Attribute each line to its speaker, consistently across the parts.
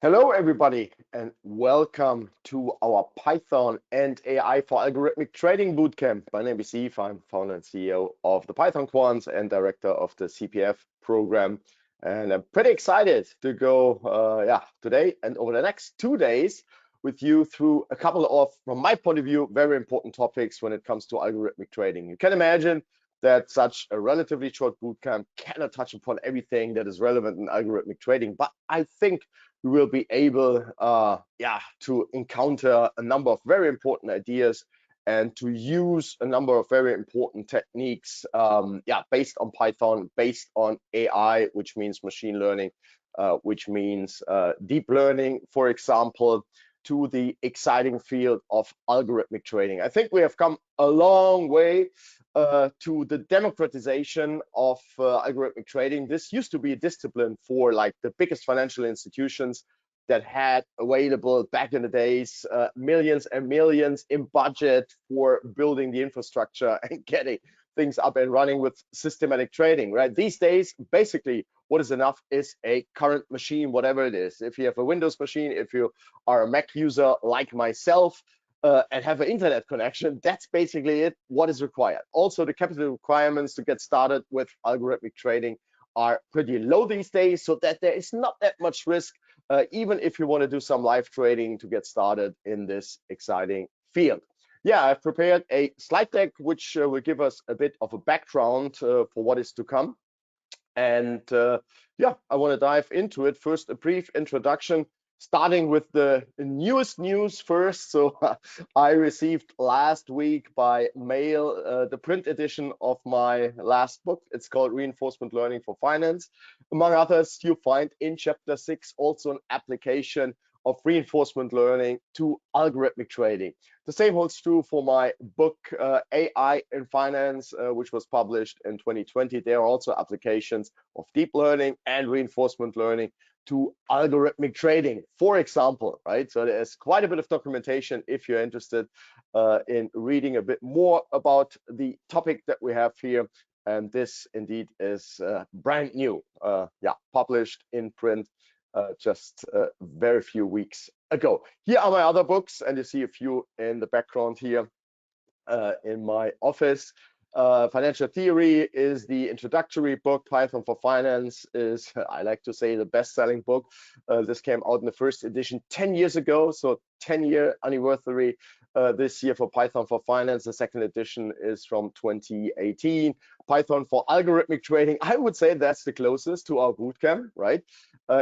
Speaker 1: Hello, everybody, and welcome to our Python and AI for Algorithmic Trading Bootcamp. My name is Eve. I'm founder and CEO of the Python Quants and director of the CPF program. And I'm pretty excited to go, today and over the next 2 days with you through a couple of, from my point of view, very important topics when it comes to algorithmic trading. You can imagine that such a relatively short bootcamp cannot touch upon everything that is relevant in algorithmic trading, but I think we will be able to encounter a number of very important ideas and to use a number of very important techniques based on Python, based on AI, which means machine learning, which means deep learning, for example, to the exciting field of algorithmic trading. I think we have come a long way to the democratization of algorithmic trading. This used to be a discipline for like the biggest financial institutions that had available back in the days millions and millions in budget for building the infrastructure and getting things up and running with systematic trading, right? These days, basically, what is enough is a current machine, whatever it is. If you have a Windows machine, if you are a Mac user like myself, and have an internet connection, that's basically it, what is required. Also, the capital requirements to get started with algorithmic trading are pretty low these days, so that there is not that much risk, even if you want to do some live trading to get started in this exciting field. Yeah, I've prepared a slide deck which will give us a bit of a background for what is to come. And I want to dive into it. First, a brief introduction, starting with the newest news first. So I received last week by mail the print edition of my last book. It's called Reinforcement Learning for Finance. Among others, you find in chapter 6 also an application of reinforcement learning to algorithmic trading. The same holds true for my book, AI in Finance, which was published in 2020. There are also applications of deep learning and reinforcement learning to algorithmic trading, for example, right? So there's quite a bit of documentation if you're interested in reading a bit more about the topic that we have here. And this indeed is brand new, published in print just very few weeks ago. Here are my other books, and you see a few in the background here in my office. Financial Theory is the introductory book. Python for Finance is, I like to say, the best-selling book. This came out in the first edition 10 years ago, so 10-year anniversary this year for Python for Finance. The second edition is from 2018. Python for Algorithmic Trading, I would say that's the closest to our bootcamp, right?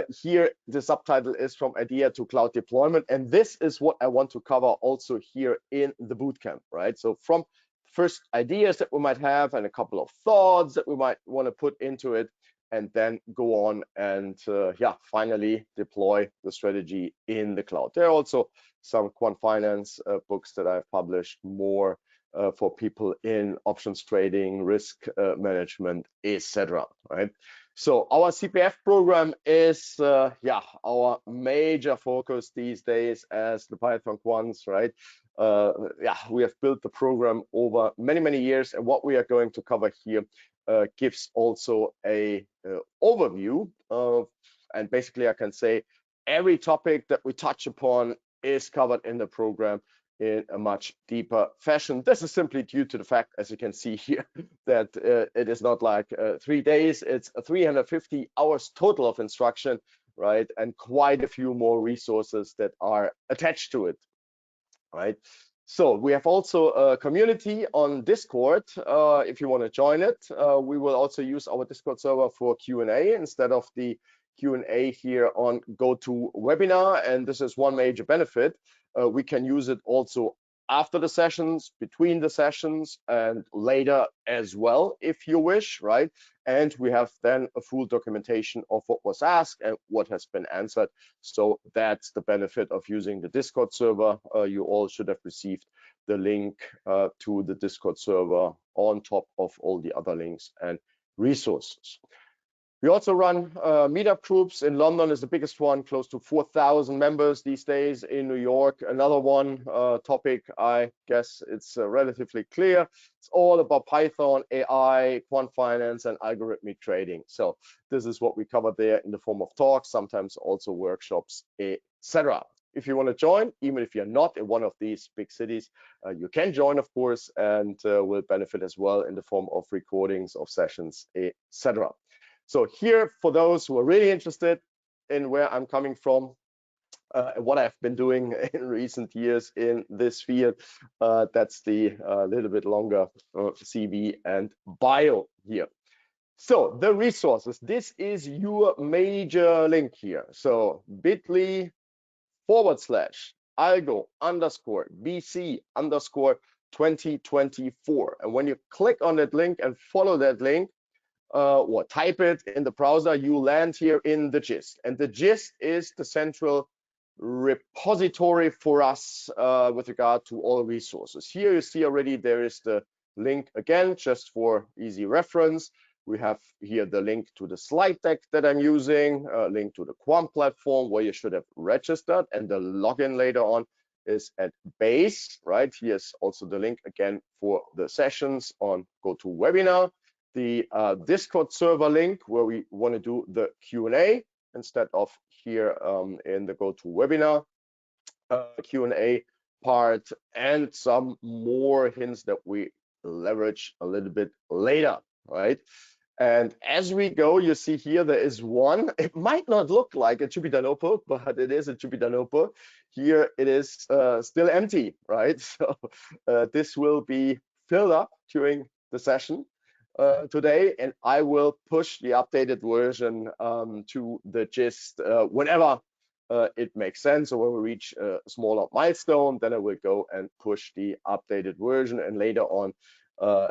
Speaker 1: Here, the subtitle is From Idea to Cloud Deployment, and this is what I want to cover also here in the bootcamp, right? So from first ideas that we might have and a couple of thoughts that we might want to put into it, and then go on and finally deploy the strategy in the cloud. There are also some quant finance books that I've published more for people in options trading, risk management, etc. Right? So our CPF program is our major focus these days as the Python Quants, right? We have built the program over many years, and what we are going to cover here gives also a overview of, and basically I can say every topic that we touch upon is covered in the program in a much deeper fashion. This is simply due to the fact, as you can see here, that it is not like 3 days, it's 350 hours total of instruction, right? And quite a few more resources that are attached to it, right? So we have also a community on Discord. If you want to join it, we will also use our Discord server for Q&A instead of the Q&A here on GoToWebinar. And this is one major benefit. We can use it also after the sessions, between the sessions, and later as well, if you wish, right? And we have then a full documentation of what was asked and what has been answered. So that's the benefit of using the Discord server. You all should have received the link to the Discord server on top of all the other links and resources. We also run meetup groups. In London is the biggest one, close to 4,000 members these days. In New York, another one topic, I guess it's relatively clear. It's all about Python, AI, quant finance, and algorithmic trading. So this is what we cover there in the form of talks, sometimes also workshops, etc. If you want to join, even if you're not in one of these big cities, you can join, of course, and will benefit as well in the form of recordings of sessions, etc. So here, for those who are really interested in where I'm coming from, what I've been doing in recent years in this field, that's the little bit longer CV and bio here. So the resources, this is your major link here. So bit.ly/algo_BC_2024. And when you click on that link and follow that link, or type it in the browser, you land here in the gist. And the gist is the central repository for us with regard to all resources. Here you see already there is the link again, just for easy reference. We have here the link to the slide deck that I'm using, a link to the Quant platform where you should have registered, and the login later on is at base, right? Here's also the link again for the sessions on GoToWebinar. The Discord server link where we want to do the Q&A instead of here in the GoToWebinar Q&A part, and some more hints that we leverage a little bit later, right? And as we go, you see here there is one. It might not look like a Jupyter notebook, but it is a Jupyter notebook. Here it is still empty, right? So this will be filled up during the session today, and I will push the updated version to the gist whenever it makes sense. So when we reach a smaller milestone, then I will go and push the updated version, and later on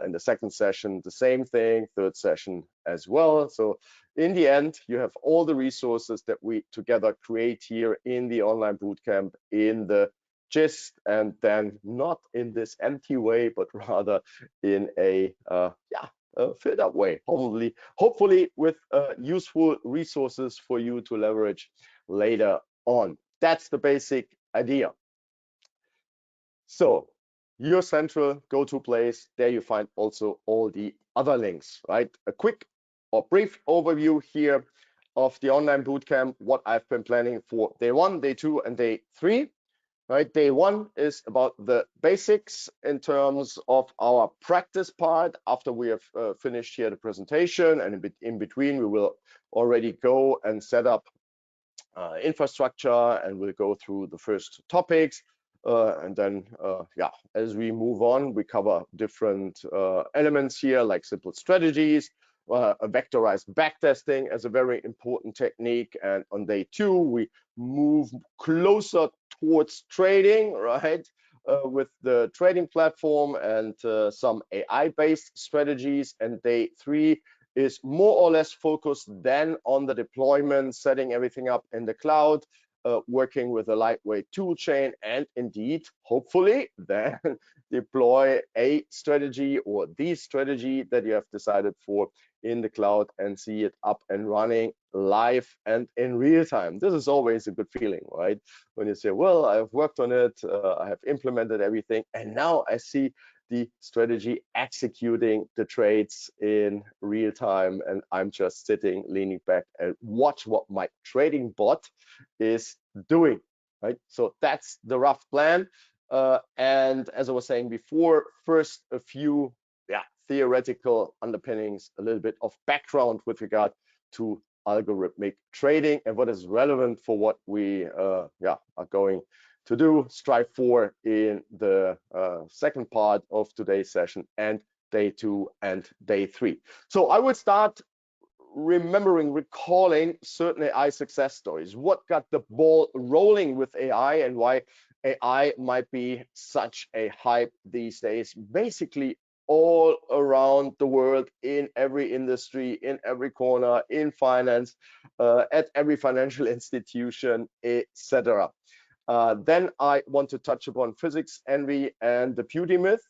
Speaker 1: in the second session, the same thing, third session as well. So in the end, you have all the resources that we together create here in the online bootcamp in the gist, and then not in this empty way, but rather in a filled up way, hopefully with useful resources for you to leverage later on. That's the basic idea. So your central go-to place, there you find also all the other links, right? A quick or brief overview here of the online bootcamp, what I've been planning for day 1, day 2, and day 3. Right, day 1 is about the basics in terms of our practice part. After we have finished here the presentation, and in between, we will already go and set up infrastructure, and we'll go through the first topics. And then, as we move on, we cover different elements here, like simple strategies, a vectorized backtesting as a very important technique. And on day 2, we move closer towards trading, right, with the trading platform and some AI-based strategies. And day 3 is more or less focused then on the deployment, setting everything up in the cloud, working with a lightweight tool chain, and indeed, hopefully, then deploy a strategy or the strategy that you have decided for in the cloud and see it up and running live and in real time. This is always a good feeling, right? When you say, well, I've worked on it, I have implemented everything, and now I see the strategy executing the trades in real time, and I'm just sitting, leaning back and watch what my trading bot is doing, right? So that's the rough plan. And as I was saying before, first a few theoretical underpinnings, a little bit of background with regard to algorithmic trading and what is relevant for what we are going to do, strive for in the second part of today's session, and day 2 and day 3. So I would start recalling certain AI success stories. What got the ball rolling with AI and why AI might be such a hype these days, basically all around the world, in every industry, in every corner, in finance, at every financial institution, etc. Then I want to touch upon physics envy and the beauty myth,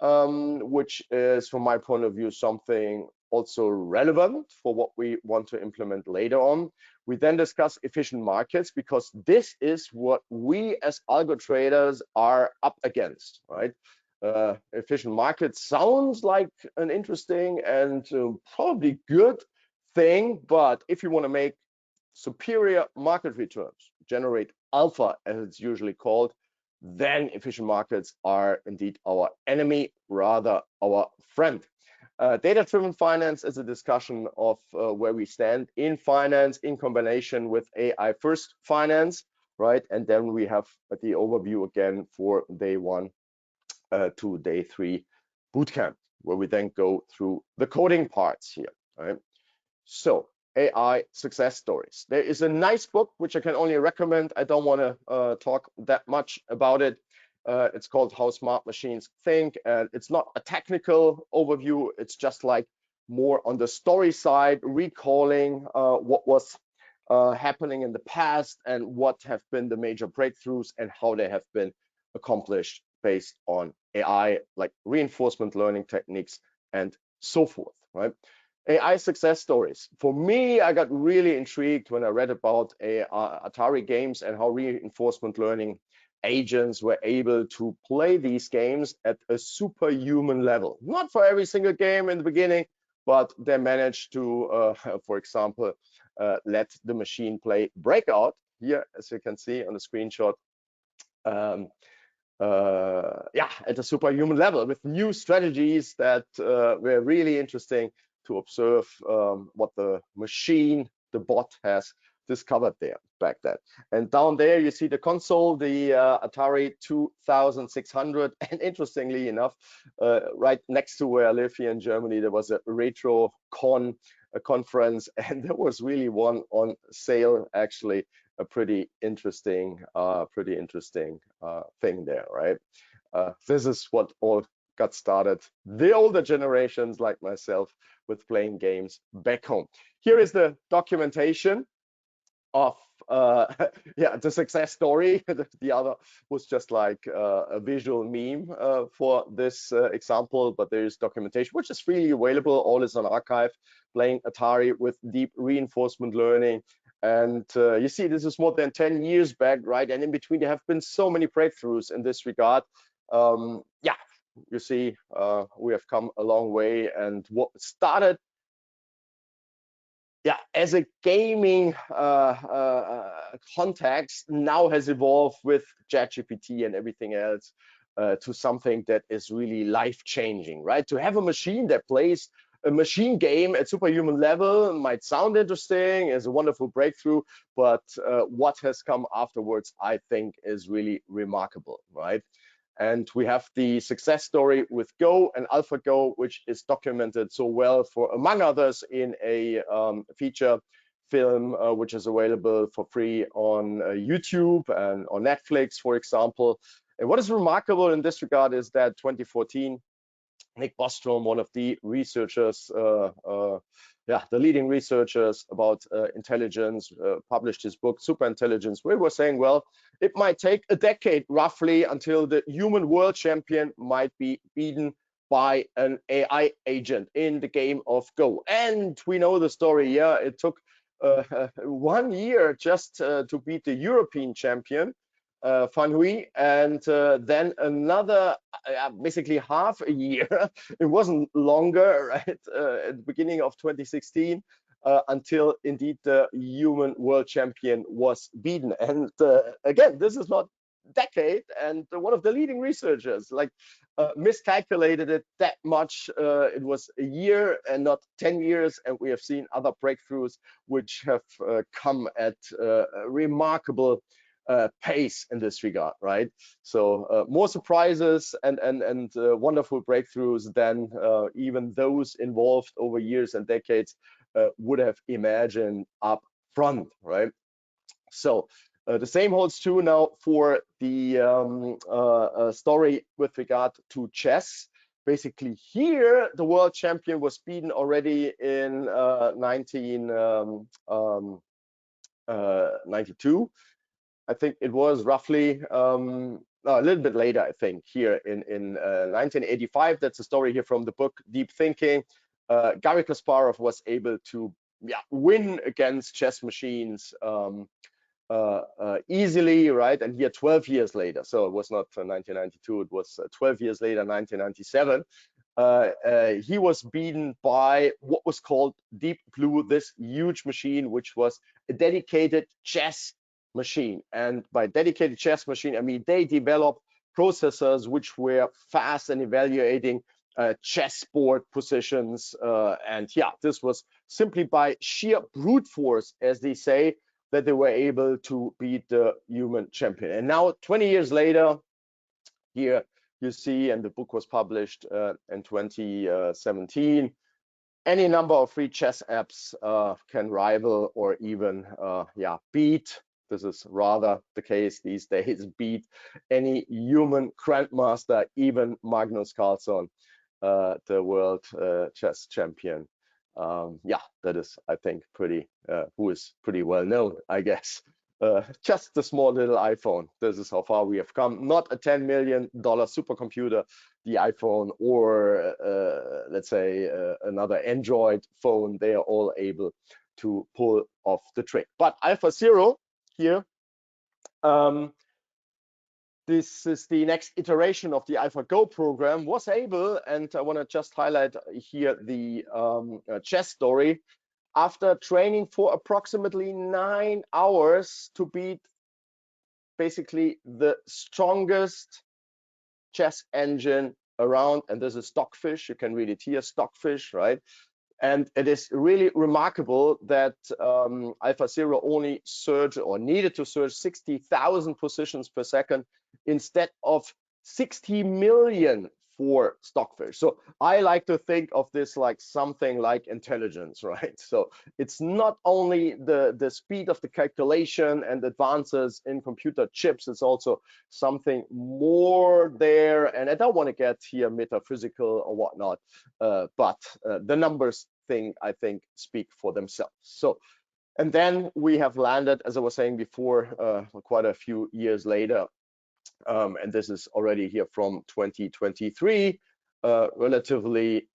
Speaker 1: which is, from my point of view, something also relevant for what we want to implement later on. We then discuss efficient markets, because this is what we as algo traders are up against, right? Efficient markets sounds like an interesting and probably good thing, but if you want to make superior market returns, generate alpha as it's usually called, then efficient markets are indeed our enemy, rather our friend. Data-driven finance is a discussion of where we stand in finance in combination with AI-first finance, right? And then we have the overview again for day 1 to day 3 bootcamp, where we then go through the coding parts here, right? So AI success stories. There is a nice book which I can only recommend. I don't want to talk that much about it. It's called How Smart Machines Think, and it's not a technical overview. It's just like more on the story side, recalling what was happening in the past and what have been the major breakthroughs and how they have been accomplished based on AI, like reinforcement learning techniques and so forth, right? AI success stories. For me, I got really intrigued when I read about Atari games and how reinforcement learning agents were able to play these games at a superhuman level. Not for every single game in the beginning, but they managed to, for example, let the machine play Breakout here, as you can see on the screenshot. Yeah, at a superhuman level with new strategies that were really interesting to observe what the machine, the bot, has discovered there back then. And down there you see the console, the Atari 2600, and interestingly enough, right next to where I live here in Germany, there was a retro conference, and there was really one on sale, actually. A pretty interesting thing there, right? This is what all got started, the older generations like myself, with playing games back home. Here is the documentation of yeah, the success story. The other was just like a visual meme for this example, but there is documentation which is freely available. All is on archive, playing Atari with deep reinforcement learning. And you see, this is more than 10 years back, right? And in between, there have been so many breakthroughs in this regard. Yeah, you see, we have come a long way. And what started, yeah, as a gaming context, now has evolved with ChatGPT and everything else to something that is really life-changing, right? To have a machine that plays a machine game at superhuman level might sound interesting, is a wonderful breakthrough, but what has come afterwards, I think, is really remarkable, right? And we have the success story with Go and AlphaGo, which is documented so well, for among others, in a feature film which is available for free on YouTube and on Netflix, for example. And what is remarkable in this regard is that 2014, Nick Bostrom, one of the researchers, yeah, the leading researchers about intelligence, published his book, Superintelligence, where he was saying, well, it might take a decade roughly until the human world champion might be beaten by an AI agent in the game of Go. And we know the story. Yeah, it took 1 year just to beat the European champion, Van Hui, and then another basically half a year. It wasn't longer, right, at the beginning of 2016 until indeed the human world champion was beaten. And again, this is not decade, and one of the leading researchers like miscalculated it that much. It was a year and not 10 years, and we have seen other breakthroughs which have come at remarkable pace in this regard, right? So more surprises and wonderful breakthroughs than even those involved over years and decades would have imagined up front, right? So the same holds true now for the story with regard to chess. Basically, here the world champion was beaten already in 1992. I think it was roughly no, a little bit later, I think, here in 1985. That's a story here from the book Deep Thinking. Garry Kasparov was able to win against chess machines easily, right? And here 12 years later, so it was not 1992, it was 12 years later, 1997, he was beaten by what was called Deep Blue, this huge machine, which was a dedicated chess machine. And by dedicated chess machine, I mean they developed processors which were fast in evaluating chessboard positions. And yeah, this was simply by sheer brute force, as they say, that they were able to beat the human champion. And now 20 years later, here you see, and the book was published in 2017, any number of free chess apps can rival or even beat, this is rather the case these days, beat any human grandmaster, even Magnus Carlsen, the world chess champion. That is, I think, pretty, who is pretty well known, I guess. Just the small little iPhone. This is how far we have come. Not a $10 million supercomputer, the iPhone, or let's say another Android phone. They are all able to pull off the trick. But AlphaZero here, this is the next iteration of the AlphaGo program, was able, and I want to just highlight here the chess story, after training for approximately 9 hours to beat basically the strongest chess engine around, and this is Stockfish, you can read it here, Stockfish, right? And it is really remarkable that AlphaZero only surged or needed to surge 60,000 positions per second instead of 60 million for Stockfish. So I like to think of this like something like intelligence, right? So it's not only the speed of the calculation and advances in computer chips, it's also something more there. And I don't want to get here metaphysical or whatnot, but the numbers thing, I think, speak for themselves. So, and then we have landed, as I was saying before, quite a few years later, and this is already here from 2023, relatively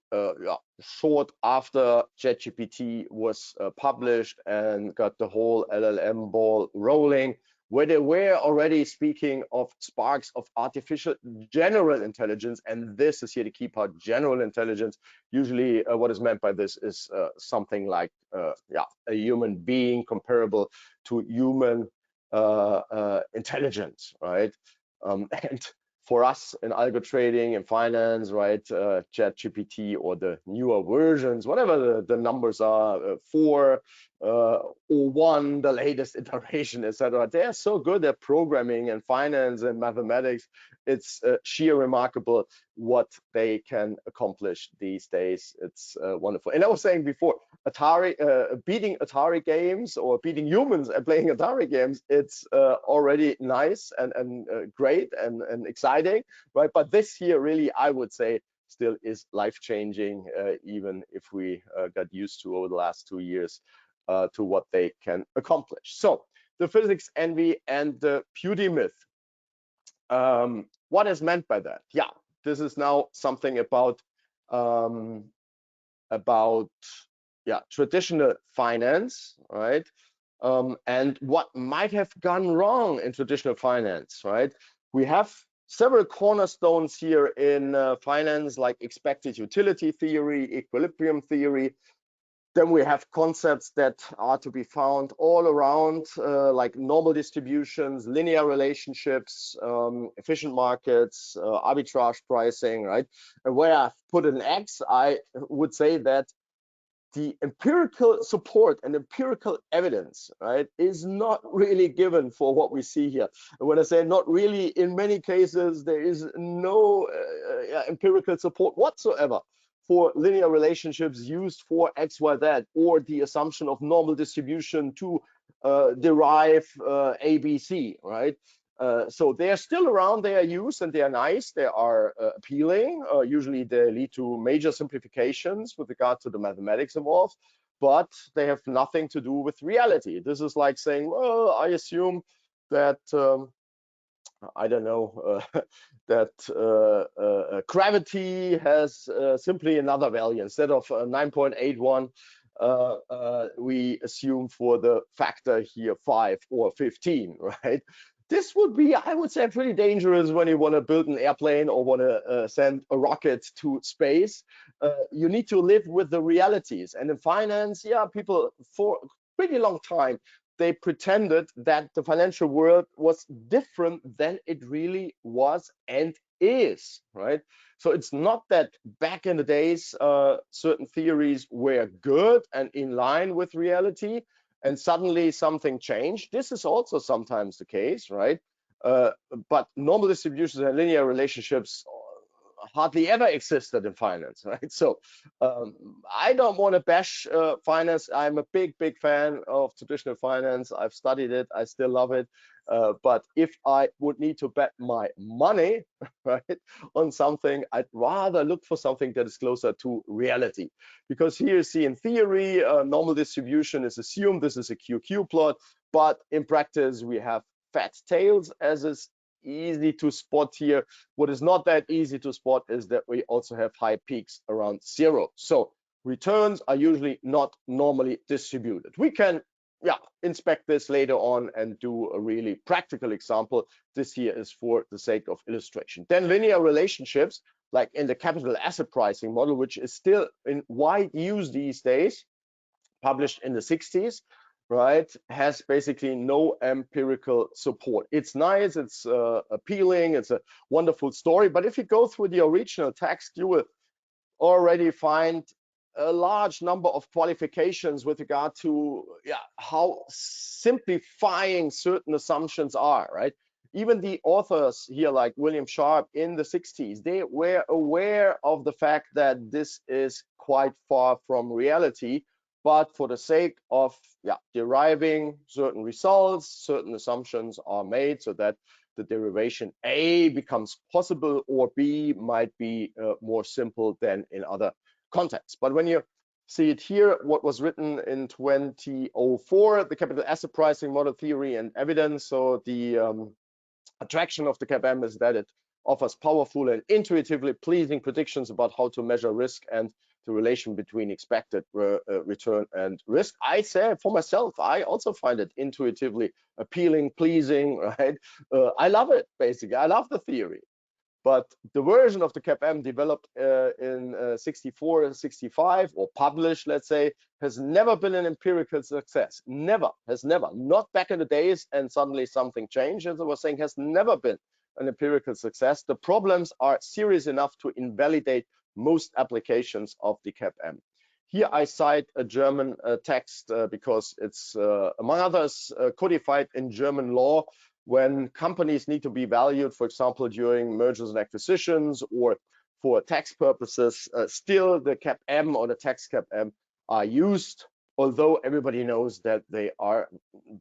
Speaker 1: short after ChatGPT was published and got the whole LLM ball rolling, where they were already speaking of sparks of artificial general intelligence. And this is here the key part, general intelligence. Usually what is meant by this is something like a human being comparable to human intelligence, right? And for us in algo trading and finance, right, ChatGPT or the newer versions, whatever the numbers are, 4 or 1, the latest iteration, etc., they are so good at programming and finance and mathematics. It's sheer remarkable what they can accomplish these days. It's wonderful. And I was saying before, Atari, beating Atari games or beating humans at playing Atari games, it's already nice and great and exciting, right? But this here really, I would say, still is life-changing, even if we got used to over the last 2 years to what they can accomplish. So the physics envy and the beauty myth. What is meant by that? Yeah, this is now something about traditional finance, right? And what might have gone wrong in traditional finance, right? We have several cornerstones here in finance, like expected utility theory, equilibrium theory. Then we have concepts that are to be found all around, like normal distributions, linear relationships, efficient markets, arbitrage pricing, right? And where I've put an X, I would say that the empirical support and empirical evidence, right, is not really given for what we see here. And when I say not really, in many cases, there is no empirical support whatsoever for linear relationships used for X, Y, Z, or the assumption of normal distribution to derive ABC, right? So they are still around, they are used, and they are nice, they are appealing. Usually they lead to major simplifications with regard to the mathematics involved, but they have nothing to do with reality. This is like saying, well, I assume that I don't know, that gravity has simply another value. Instead of 9.81, we assume for the factor here 5 or 15, right? This would be, I would say, pretty dangerous when you want to build an airplane or want to send a rocket to space. You need to live with the realities. And in finance, yeah, people for a pretty long time, they pretended that the financial world was different than it really was and is, right? So it's not that back in the days, certain theories were good and in line with reality, and suddenly something changed. This is also sometimes the case, right? Uh, but normal distributions and linear relationships hardly ever existed in finance, right? So I don't want to bash finance. I'm a big fan of traditional finance. I've studied it. I still love it. But if I would need to bet my money, right, on something, I'd rather look for something that is closer to reality. Because here you see in theory, normal distribution is assumed. This is a QQ plot. But in practice, we have fat tails, as is easy to spot here. What is not that easy to spot is that we also have high peaks around 0. So returns are usually not normally distributed. We can, yeah, inspect this later on and do a really practical example. This here is for the sake of illustration. Then linear relationships, like in the capital asset pricing model, which is still in wide use these days, published in the 60s, right, has basically no empirical support. It's nice, it's appealing, it's a wonderful story, but if you go through the original text, you will already find a large number of qualifications with regard to, yeah, how simplifying certain assumptions are, right? Even the authors here, like William Sharp in the 60s, they were aware of the fact that this is quite far from reality, but for the sake of, yeah, deriving certain results, certain assumptions are made so that the derivation A becomes possible, or B might be more simple than in other contexts. But when you see it here, what was written in 2004, the capital asset pricing model theory and evidence. So the attraction of the CAPM is that it offers powerful and intuitively pleasing predictions about how to measure risk and the relation between expected return and risk. I say for myself, I also find it intuitively appealing, pleasing, right? I love it, basically. I love the theory. But the version of the CAPM developed in 64 and 65, or published, let's say, has never been an empirical success. Never, has never. Not back in the days and suddenly something changed, as I was saying, has never been an empirical success. The problems are serious enough to invalidate most applications of the CAPM. Here I cite a German text because it's, among others, codified in German law when companies need to be valued, for example, during mergers and acquisitions or for tax purposes. Still, the CAPM or the tax CAPM are used, although everybody knows that they are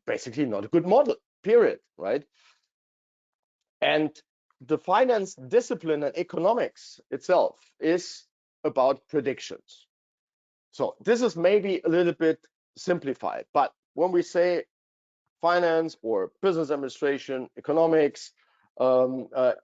Speaker 1: basically not a good model, period, right? And the finance discipline and economics itself is about predictions. So this is maybe a little bit simplified, but when we say finance or business administration, economics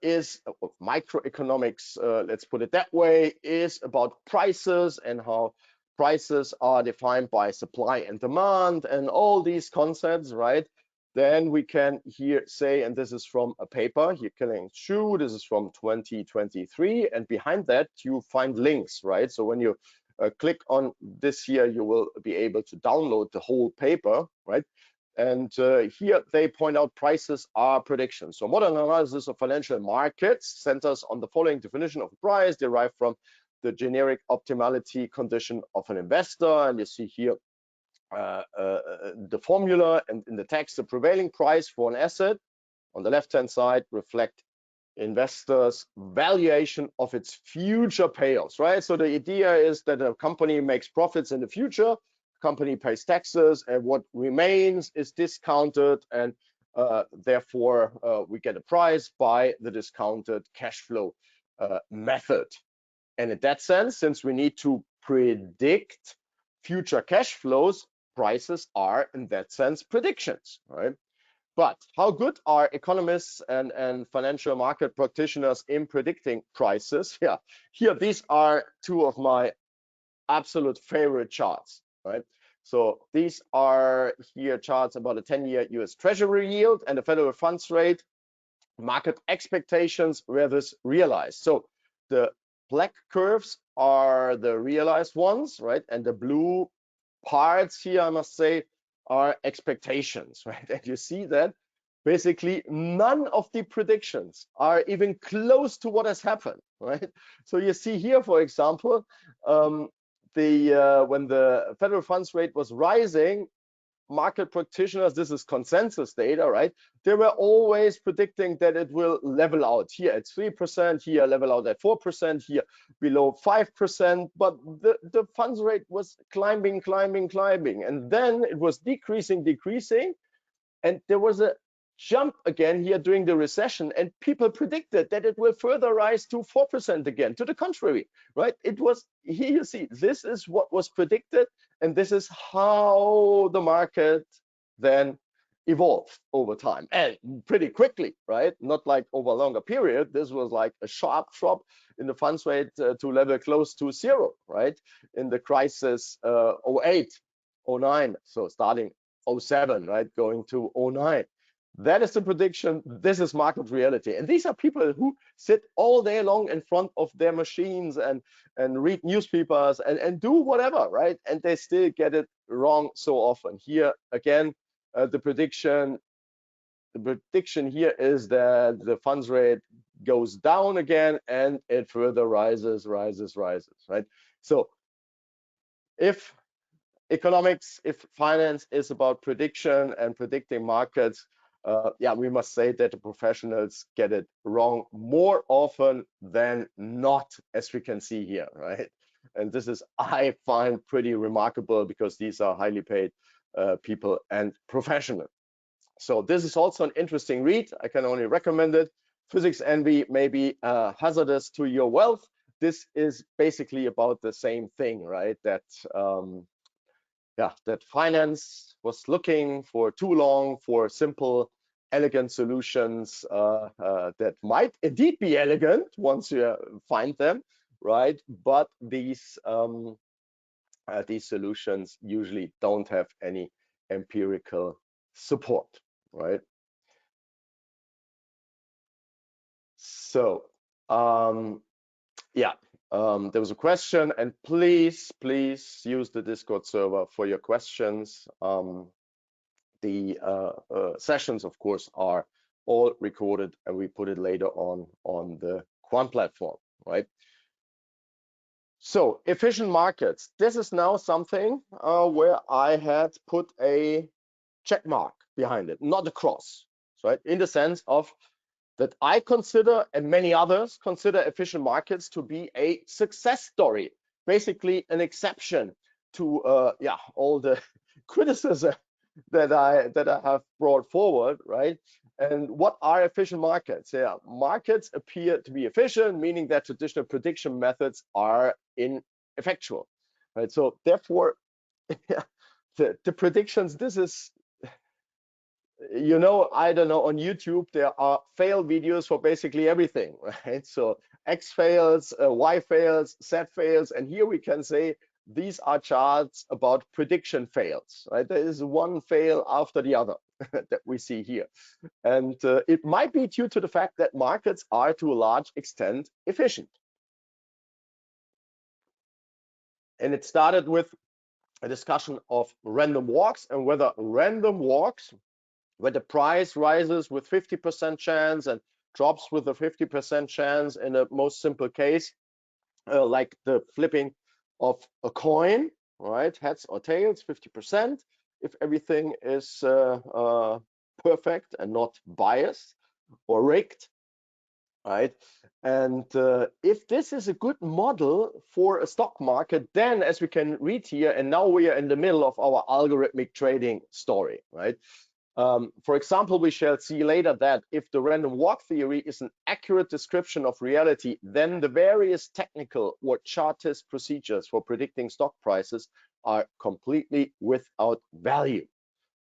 Speaker 1: is microeconomics, let's put it that way, is about prices and how prices are defined by supply and demand and all these concepts, right? Then we can here say, and this is from a paper here, Killing Chu, this is from 2023, and behind that you find links, right? So when you click on this here, you will be able to download the whole paper, right? And here they point out prices are predictions. So modern analysis of financial markets centers on the following definition of price derived from the generic optimality condition of an investor. And you see here the formula, and in the text, the prevailing price for an asset on the left-hand side reflect investors' valuation of its future payoffs, right? So the idea is that a company makes profits in the future, company pays taxes, and what remains is discounted, and therefore we get a price by the discounted cash flow method. And in that sense, since we need to predict future cash flows, prices are in that sense predictions, right? But how good are economists and financial market practitioners in predicting prices? Yeah, here, these are two of my absolute favorite charts, right? So these are here charts about a 10-year US Treasury yield and the federal funds rate, market expectations versus realized. So the black curves are the realized ones, right? And the blue parts here, I must say, are expectations, right? And you see that basically none of the predictions are even close to what has happened, right? So you see here, for example, when the federal funds rate was rising, market practitioners, this is consensus data, right? They were always predicting that it will level out here at 3%, here level out at 4%, here below 5%, but the funds rate was climbing, and then it was decreasing, and there was a jump again here during the recession, and people predicted that it will further rise to 4% again. To the contrary, right? It was, here you see, this is what was predicted, and this is how the market then evolved over time, and pretty quickly, right? Not like over a longer period. This was like a sharp drop in the funds rate to level close to zero, right? In the crisis 08, 09, so starting 07, right, going to 09. That is the prediction. This is market reality. And these are people who sit all day long in front of their machines and read newspapers and do whatever, right? And they still get it wrong so often. Here again, the prediction here is that the funds rate goes down again and it further rises, right? So if economics, if finance is about prediction and predicting markets, yeah, we must say that the professionals get it wrong more often than not, as we can see here, right? And this is, I find, pretty remarkable because these are highly paid people and professionals. So this is also an interesting read. I can only recommend it. Physics Envy may be hazardous to your wealth. This is basically about the same thing, right? That that finance was looking for too long for simple, elegant solutions that might indeed be elegant once you find them, right? But these solutions usually don't have any empirical support, right? So, yeah. There was a question, and please use the Discord server for your questions. The sessions, of course, are all recorded, and we put it later on the Quant platform, right? So efficient markets. This is now something where I had put a check mark behind it, not a cross, right? In the sense of that I consider, and many others consider, efficient markets to be a success story, basically an exception to all the criticism that I have brought forward, right? And what are efficient markets? Yeah, markets appear to be efficient, meaning that traditional prediction methods are ineffectual, right? So therefore, the predictions, this is, I don't know, on YouTube, there are fail videos for basically everything, right? So X fails, Y fails, Z fails, and here we can say these are charts about prediction fails, right? There is one fail after the other that we see here. And it might be due to the fact that markets are to a large extent efficient. And it started with a discussion of random walks and whether random walks where the price rises with 50% chance and drops with a 50% chance in a most simple case, like the flipping of a coin, right? Heads or tails, 50%, if everything is perfect and not biased or rigged, right? And if this is a good model for a stock market, then as we can read here, and now we are in the middle of our algorithmic trading story, right? For example, we shall see later that if the random walk theory is an accurate description of reality, then the various technical or chartist procedures for predicting stock prices are completely without value.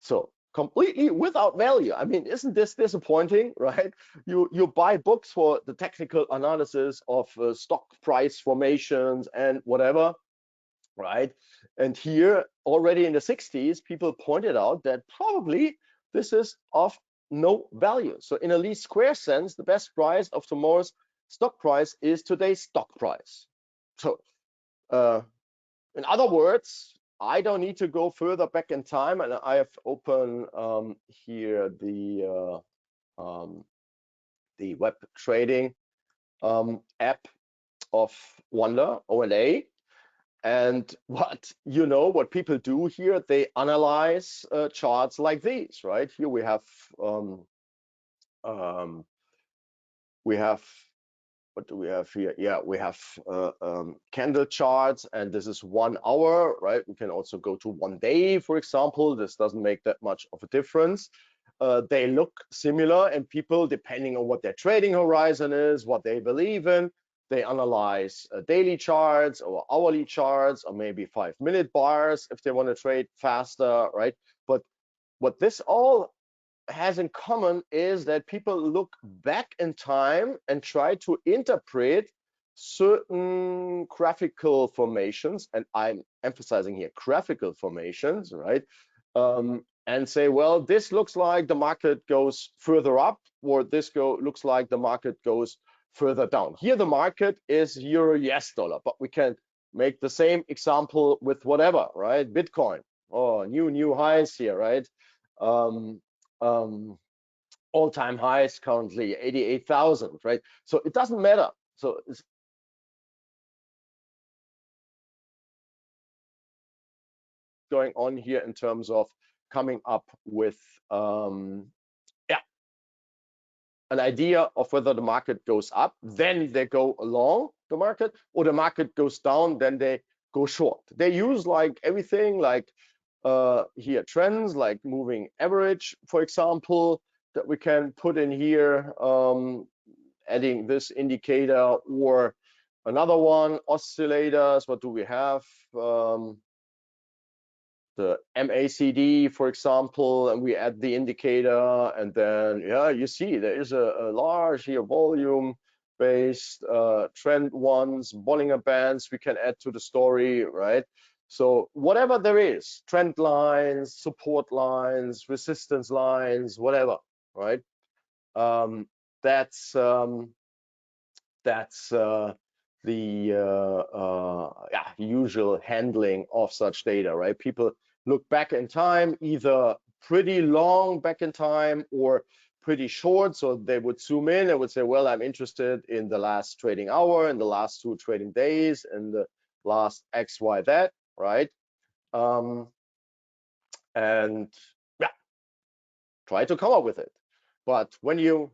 Speaker 1: So completely without value. I mean, isn't this disappointing, right? You buy books for the technical analysis of stock price formations and whatever, right? And here already in the 60s, people pointed out that probably this is of no value. So in a least square sense, the best price of tomorrow's stock price is today's stock price. So in other words, I don't need to go further back in time, and I have open here the web trading app of Wonder OLA. And what people do here, they analyze charts like these, right? Here we have what do we have here? Yeah, we have candle charts, and this is 1 hour, right? We can also go to 1 day, for example. This doesn't make that much of a difference. They look similar, and people, depending on what their trading horizon is, what they believe in, they analyze daily charts or hourly charts or maybe 5-minute bars if they want to trade faster, right? But what this all has in common is that people look back in time and try to interpret certain graphical formations, and I'm emphasizing here graphical formations, right? And say, well, this looks like the market goes further up, or this looks like the market goes further down. Here the market is euro US dollar, but we can make the same example with whatever, right? Bitcoin, oh, new highs here, right? All-time highs currently 88,000, right? So it doesn't matter. So it's going on here in terms of coming up with an idea of whether the market goes up, then they go along the market, or the market goes down, then they go short. They use like everything, like here trends, like moving average, for example, that we can put in here, adding this indicator, or another one, oscillators. What do we have? The MACD, for example, and we add the indicator, and then you see there is a large here volume based trend ones, Bollinger Bands we can add to the story, right? So whatever there is, trend lines, support lines, resistance lines, whatever, right? That's the usual handling of such data, right? People look back in time, either pretty long back in time or pretty short. So they would zoom in and would say, well, I'm interested in the last trading hour, in the last 2 trading days, in the last X, Y, that, right? And try to come up with it. But when you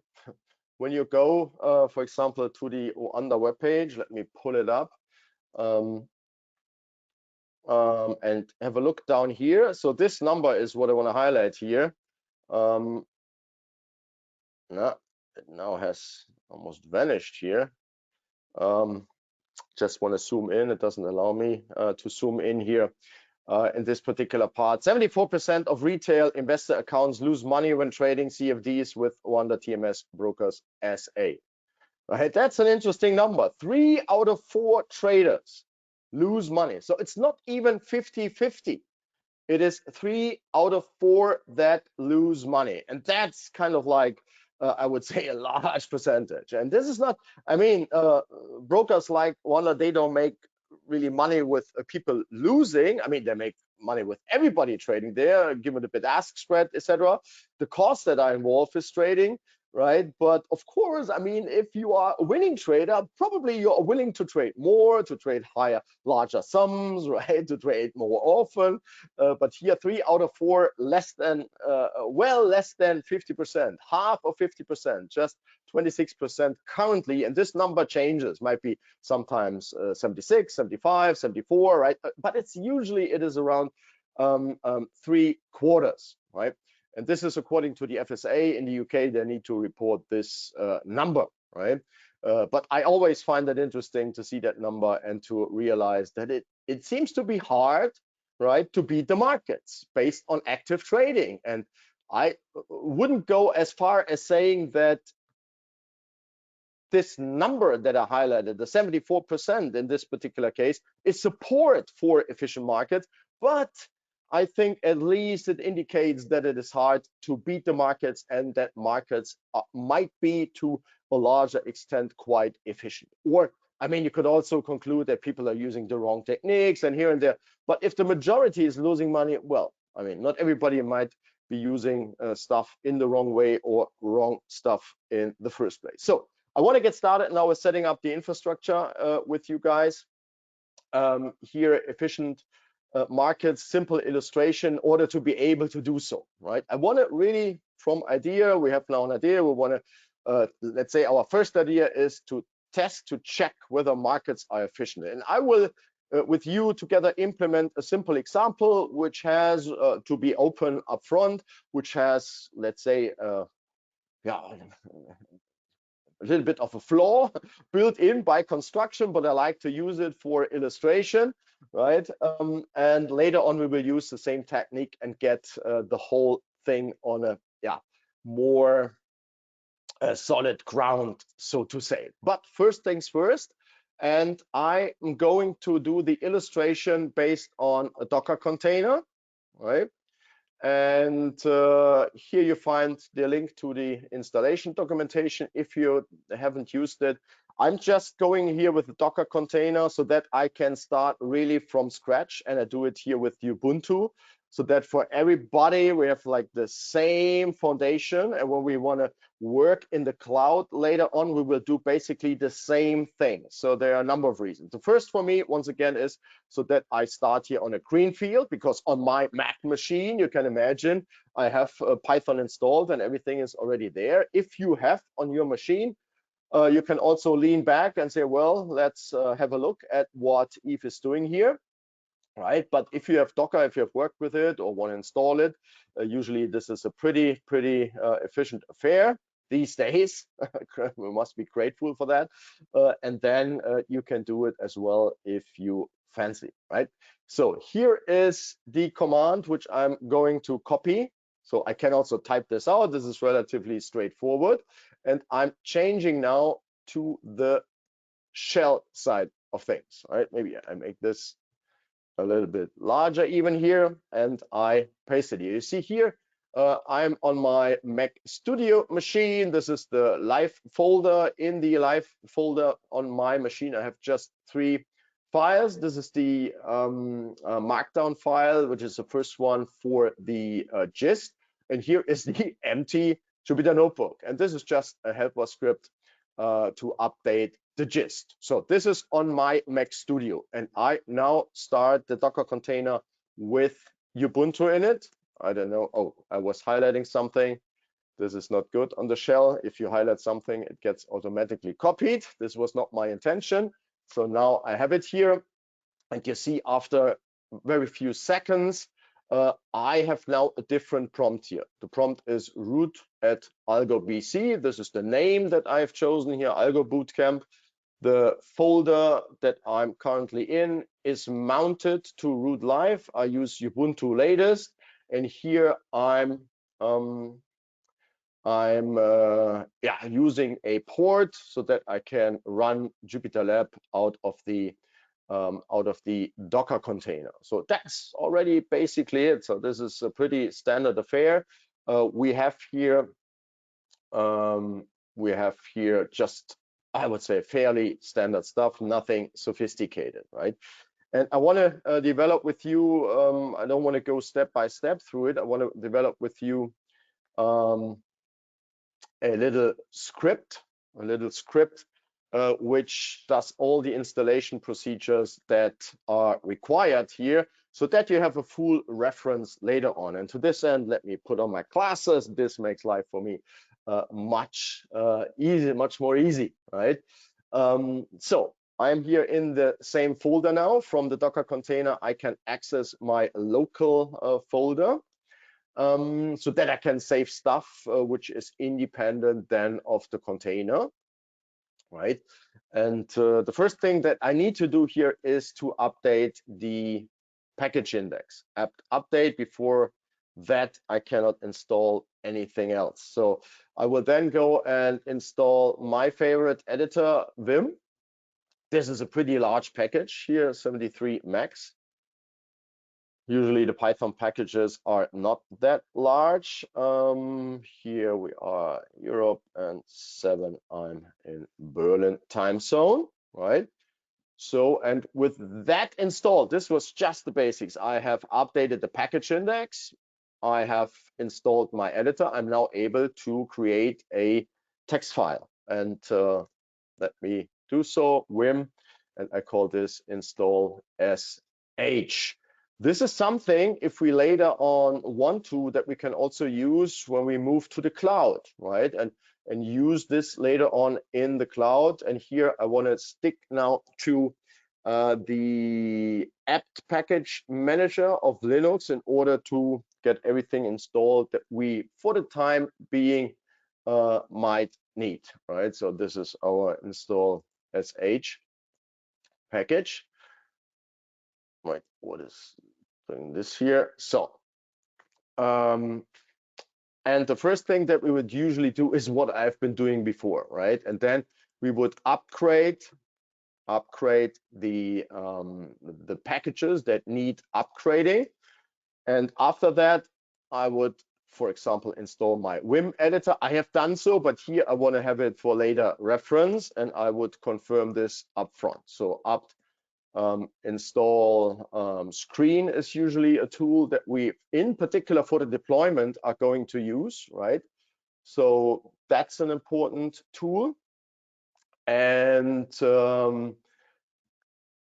Speaker 1: go, for example, to the Oanda webpage, let me pull it up. And have a look down here. So this number is what I want to highlight here. It now has almost vanished here. Just want to zoom in. It doesn't allow me to zoom in here. In this particular part, 74% of retail investor accounts lose money when trading CFDs with Oanda TMS Brokers SA. Right, that's an interesting number. 3 out of 4 traders lose money. So it's not even 50-50. It is 3 out of 4 that lose money. And that's kind of like, I would say, a large percentage. And this is not, I mean, brokers like Wanda, they don't make really money with people losing. I mean, they make money with everybody trading there, given the bid-ask spread, etc. The costs that are involved with trading, right? But of course, I mean, if you are a winning trader, probably you're willing to trade more, to trade higher, larger sums, right? To trade more often. But here, 3 out of 4, less than 50%, half of 50%, just 26% currently. And this number changes, might be sometimes 76, 75, 74, right? But it's usually, it is around 3/4, right? And this is according to the FSA. In the UK, they need to report this number, right? But I always find it interesting to see that number and to realize that it seems to be hard right, to beat the markets based on active trading. And I wouldn't go as far as saying that this number that I highlighted, the 74% in this particular case, is support for efficient markets, but I think at least it indicates that it is hard to beat the markets and that markets might be to a larger extent quite efficient. Or, I mean, you could also conclude that people are using the wrong techniques and here and there. But if the majority is losing money, well, I mean, not everybody might be using stuff in the wrong way or wrong stuff in the first place. So I want to get started now with setting up the infrastructure with you guys. Here, efficient markets, simple illustration in order to be able to do so, right? I want to really, from idea, we have now an idea, we want to, let's say our first idea is to test, to check whether markets are efficient. And I will, with you together, implement a simple example, which has to be open up front, which has, let's say, yeah, a little bit of a flaw built in by construction, but I like to use it for illustration, right? And later on, we will use the same technique and get the whole thing on a more solid ground, so to say. But first things first, and I am going to do the illustration based on a Docker container, right? And here you find the link to the installation documentation if you haven't used it. I'm just going here with the Docker container so that I can start really from scratch, and I do it here with Ubuntu, so that for everybody we have like the same foundation, and when we want to work in the cloud later on, we will do basically the same thing. So there are a number of reasons. The first for me, once again, is so that I start here on a green field, because on my Mac machine, you can imagine, I have Python installed and everything is already there. If you have on your machine, you can also lean back and say, well, let's have a look at what Eve is doing here, right? But if you have Docker, if you have worked with it or want to install it, usually this is a pretty efficient affair these days. We must be grateful for that. And then you can do it as well if you fancy, right? So here is the command which I'm going to copy. So I can also type this out. This is relatively straightforward. And I'm changing now to the shell side of things, right? Maybe I make this a little bit larger even here, and I paste it here. You see here, I'm on my Mac Studio machine. This is the live folder. In the live folder on my machine, I have just 3 files. This is the markdown file, which is the first one for the gist. And here is the empty Jupyter notebook. And this is just a helper script to update the gist. So this is on my Mac Studio, and I now start the Docker container with Ubuntu in it. I don't know. Oh, I was highlighting something. This is not good on the shell. If you highlight something, it gets automatically copied. This was not my intention. So now I have it here, and you see after very few seconds, I have now a different prompt here. The prompt is root at AlgoBC. This is the name that I've chosen here, Algo Bootcamp. The folder that I'm currently in is mounted to root live. I use Ubuntu latest, and here I'm using a port so that I can run Jupyter Lab out of the Docker container. So that's already basically it. So this is a pretty standard affair. We have here just, I would say, fairly standard stuff, nothing sophisticated, right? And I want to develop with you, I don't want to go step by step through it. I want to develop with you a little script which does all the installation procedures that are required here, so that you have a full reference later on. And to this end, let me put on my classes. This makes life for me much more easy, right? So I'm here in the same folder now. From the Docker container, I can access my local folder, so that I can save stuff which is independent then of the container, right? And the first thing that I need to do here is to update the package index, apt update. Before that, I cannot install anything else. So I will then go and install my favorite editor, Vim. This is a pretty large package here, 73 megs. Usually the Python packages are not that large. Here we are Europe and 7, I'm in Berlin time zone, right? So, and with that installed, this was just the basics. I have updated the package index. I have installed my editor. I'm now able to create a text file. And let me do so, Vim, and I call this install sh. This is something, if we later on want to, that we can also use when we move to the cloud, right? And use this later on in the cloud. And here I want to stick now to the apt package manager of Linux in order to get everything installed that we, for the time being, might need, right? So this is our install sh package. Right, what is doing this here? So, and the first thing that we would usually do is what I've been doing before, right? And then we would upgrade the packages that need upgrading. And after that, I would, for example, install my Vim editor. I have done so, but here I want to have it for later reference, and I would confirm this upfront. So apt install screen is usually a tool that we, in particular for the deployment, are going to use, right? So that's an important tool. And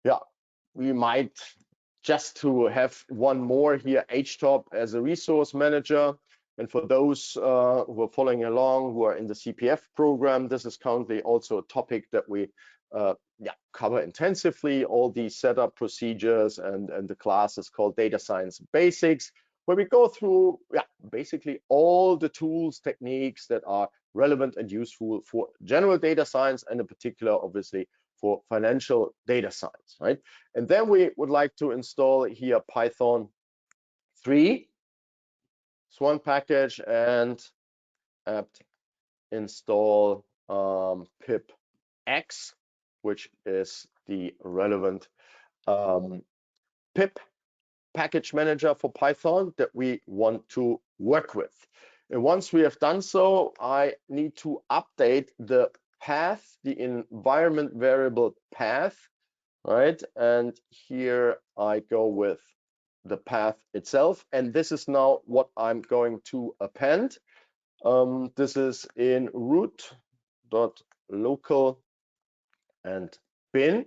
Speaker 1: yeah, we might just to have one more here, HTOP as a resource manager. And for those who are following along, who are in the CPF program, this is currently also a topic that we cover intensively. All these setup procedures, and the class is called Data Science Basics, where we go through basically all the tools, techniques that are relevant and useful for general data science, and in particular, obviously, for financial data science, right? And then we would like to install here Python 3, Swan package, and apt install pip x, which is the relevant pip package manager for Python that we want to work with. And once we have done so, I need to update the path, the environment variable path, right? And here I go with the path itself. And this is now what I'm going to append. This is in root.local and bin.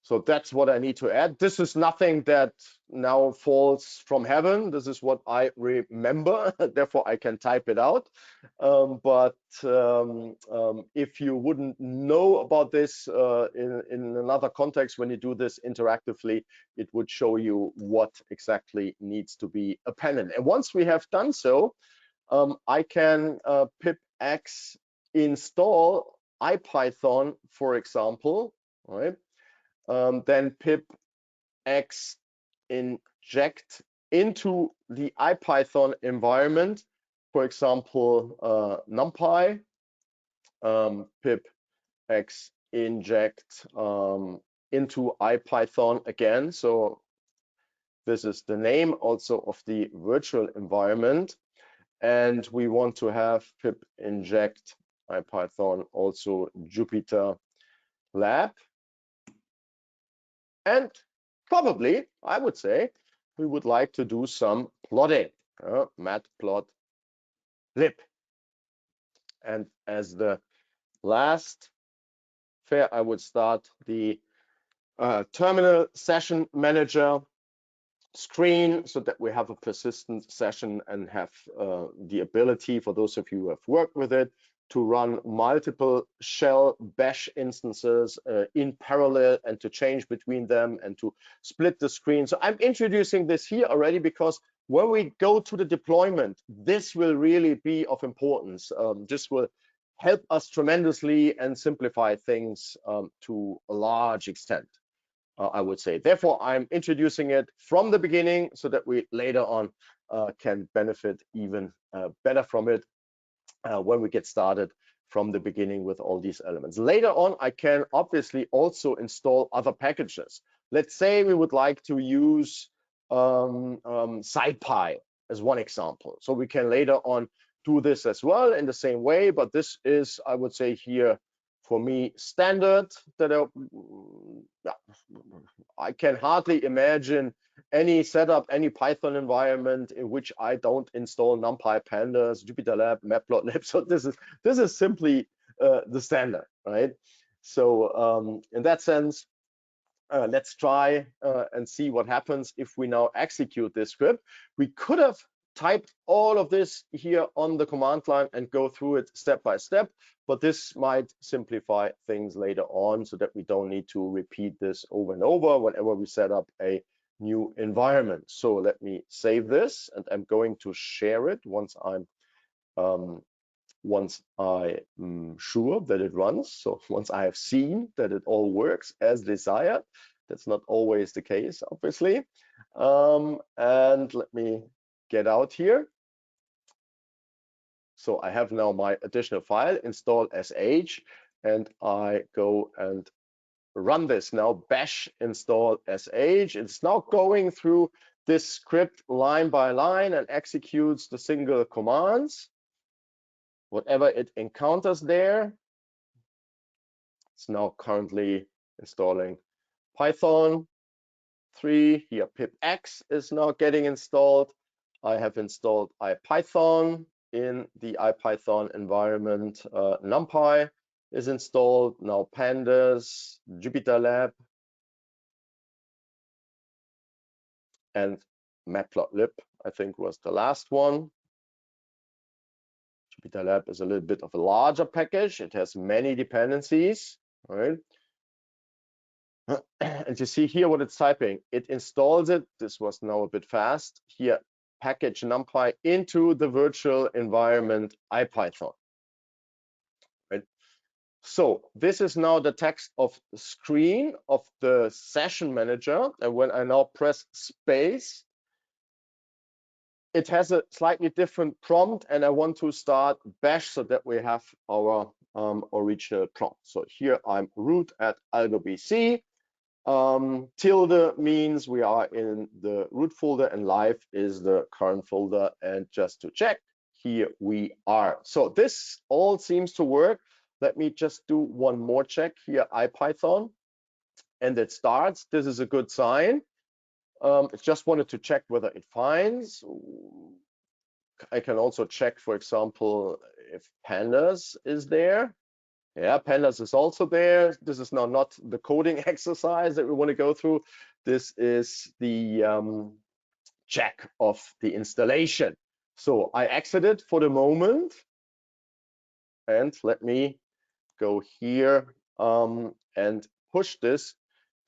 Speaker 1: So that's what I need to add. This is nothing that now falls from heaven. This is what I remember. Therefore, I can type it out. But if you wouldn't know about this in another context, when you do this interactively, it would show you what exactly needs to be appended. And once we have done so, I can pip x install IPython, for example, right? Then pip x inject into the IPython environment, for example, NumPy, pip x inject into IPython again. So this is the name also of the virtual environment. And we want to have pip inject IPython also Jupyter Lab. And probably, I would say, we would like to do some plotting, matplotlib. And as the last I would start the terminal session manager screen so that we have a persistent session and have the ability, for those of you who have worked with it, to run multiple shell bash instances in parallel and to change between them and to split the screen. So I'm introducing this here already because when we go to the deployment, this will really be of importance. This will help us tremendously and simplify things to a large extent. I would say. Therefore, I'm introducing it from the beginning so that we later on can benefit even better from it when we get started from the beginning with all these elements. Later on, I can obviously also install other packages. Let's say we would like to use SciPy as one example. So we can later on do this as well in the same way, but this is, I would say here, for me, standard that I can hardly imagine any setup, any Python environment in which I don't install NumPy, Pandas, Jupyter Lab, Matplotlib. So this is simply the standard, right? So in that sense, let's try and see what happens if we now execute this script. We could have typed all of this here on the command line and go through it step by step, but this might simplify things later on so that we don't need to repeat this over and over whenever we set up a new environment. So let me save this, and I'm going to share it once I'm sure that it runs. So once I have seen that it all works as desired. That's not always the case, obviously. And let me get out here. So I have now my additional file install sh, and I go and run this now, bash install sh. It's now going through this script line by line and executes the single commands, whatever it encounters there. It's now currently installing Python 3. Here pipx is now getting installed. I have installed IPython in the IPython environment. NumPy is installed. Now Pandas, Jupyter Lab, and Matplotlib, I think, was the last one. Jupyter Lab is a little bit of a larger package. It has many dependencies, right? And you see here what it's typing. It installs it. This was now a bit fast. Here, package NumPy into the virtual environment IPython. Right? So this is now the text of the screen of the session manager. And when I now press space, it has a slightly different prompt, and I want to start bash so that we have our original prompt. So here I'm root at AlgoBC. Tilde means we are in the root folder, and live is the current folder. And just to check, here we are. So this all seems to work. Let me just do one more check here, IPython, and it starts. This is a good sign. I just wanted to check whether it finds. I can also check, for example, if Pandas is there. Yeah, Pandas is also there. This is now not the coding exercise that we want to go through. This is the check of the installation. So I exited for the moment, and let me go here and push this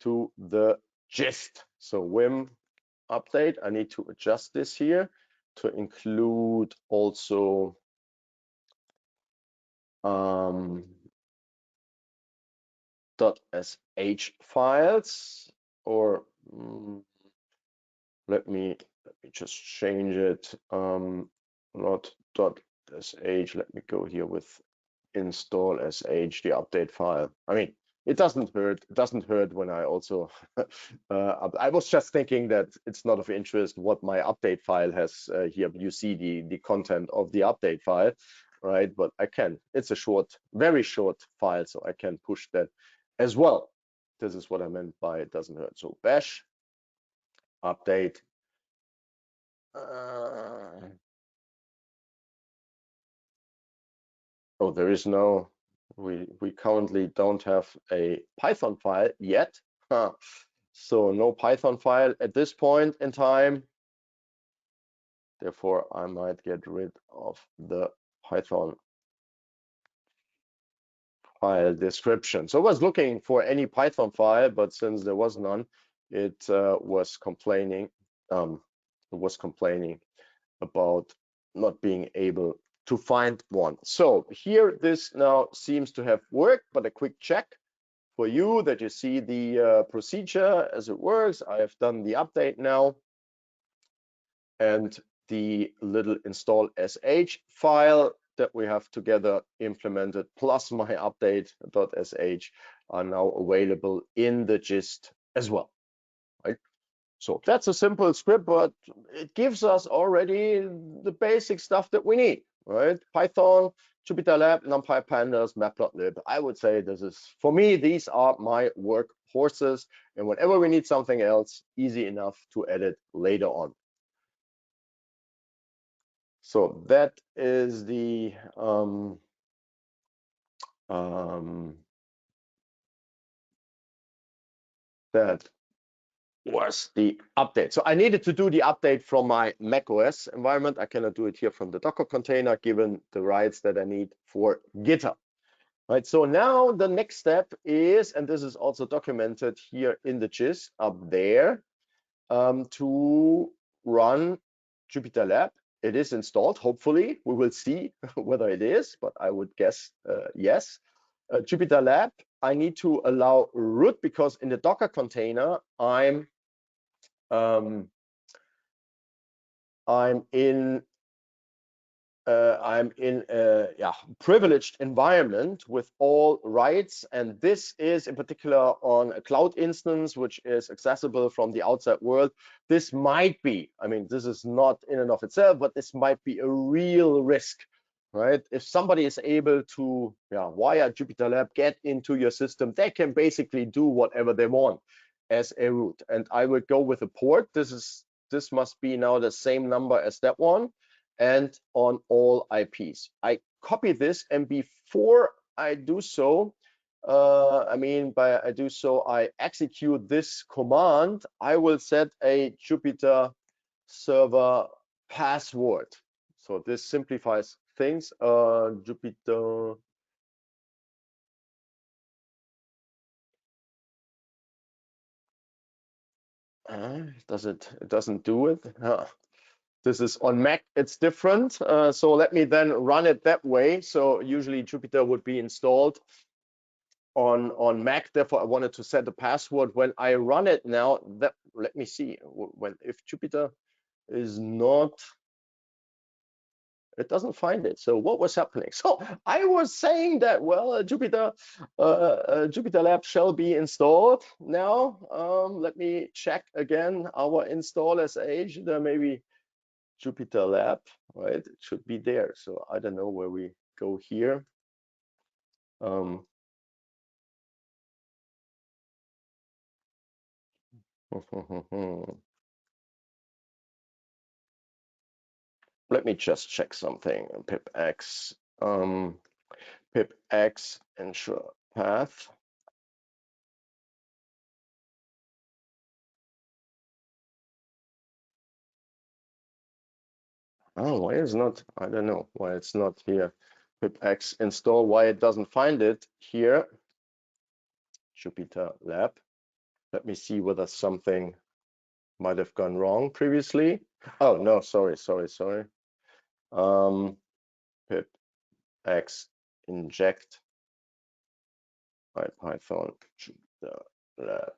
Speaker 1: to the gist. So Vim update. I need to adjust this here to include also .sh files, or let me just change it. Not .sh. Let me go here with install sh, the update file. I mean, it doesn't hurt. It doesn't hurt when I also. I was just thinking that it's not of interest what my update file has here. You see the content of the update file, right? But I can. It's a short, very short file, so I can push that as well. This is what I meant by it doesn't hurt. So bash update. Oh, there is no. We currently don't have a Python file yet. So no Python file at this point in time. Therefore, I might get rid of the Python file description. So I was looking for any Python file, but since there was none, it was complaining. About not being able to find one. So here, this now seems to have worked, but a quick check. for you that you see the procedure as it works. I have done the update now, and the little install sh file that we have together implemented plus my update.sh are now available in the gist as well, right? So that's a simple script, but it gives us already the basic stuff that we need, right? Python, Jupyter Lab, NumPy, Pandas, Matplotlib. I would say this is, for me, these are my work horses. And whenever we need something else, easy enough to edit later on. So that is the that was the update. So I needed to do the update from my macOS environment. I cannot do it here from the Docker container, given the rights that I need for GitHub. Right. So now the next step is, and this is also documented here in the gist up there, to run Jupyter Lab. It is installed. Hopefully, we will see whether it is, but I would guess yes. Jupyter Lab, I need to allow root because in the Docker container, I'm in a privileged environment with all rights, and this is in particular on a cloud instance which is accessible from the outside world. This might be, I mean, this is not in and of itself, but this might be a real risk, right? If somebody is able to via Jupyter Lab get into your system, they can basically do whatever they want as a root. And I would go with a port. This must be now the same number as that one, and on all IPs. I copy this, and before I do so, I execute this command, I will set a Jupyter server password. So this simplifies things. Jupyter. It doesn't do it. This is on Mac, it's different. So let me then run it that way. So usually Jupyter would be installed on Mac. Therefore, I wanted to set the password. When I run it now, let me see. If Jupyter is not, it doesn't find it. So what was happening? So I was saying that, well, Jupyter Lab shall be installed now. Let me check again our install sh. There may be Jupyter Lab, right? It should be there. So I don't know where we go here. Let me just check something. Pip x ensure path. Oh, why is not? I don't know why it's not here. Pip x install. Why it doesn't find it here? Jupyter Lab. Let me see whether something might have gone wrong previously. Oh no, sorry. Pip x inject by Python Jupyter Lab.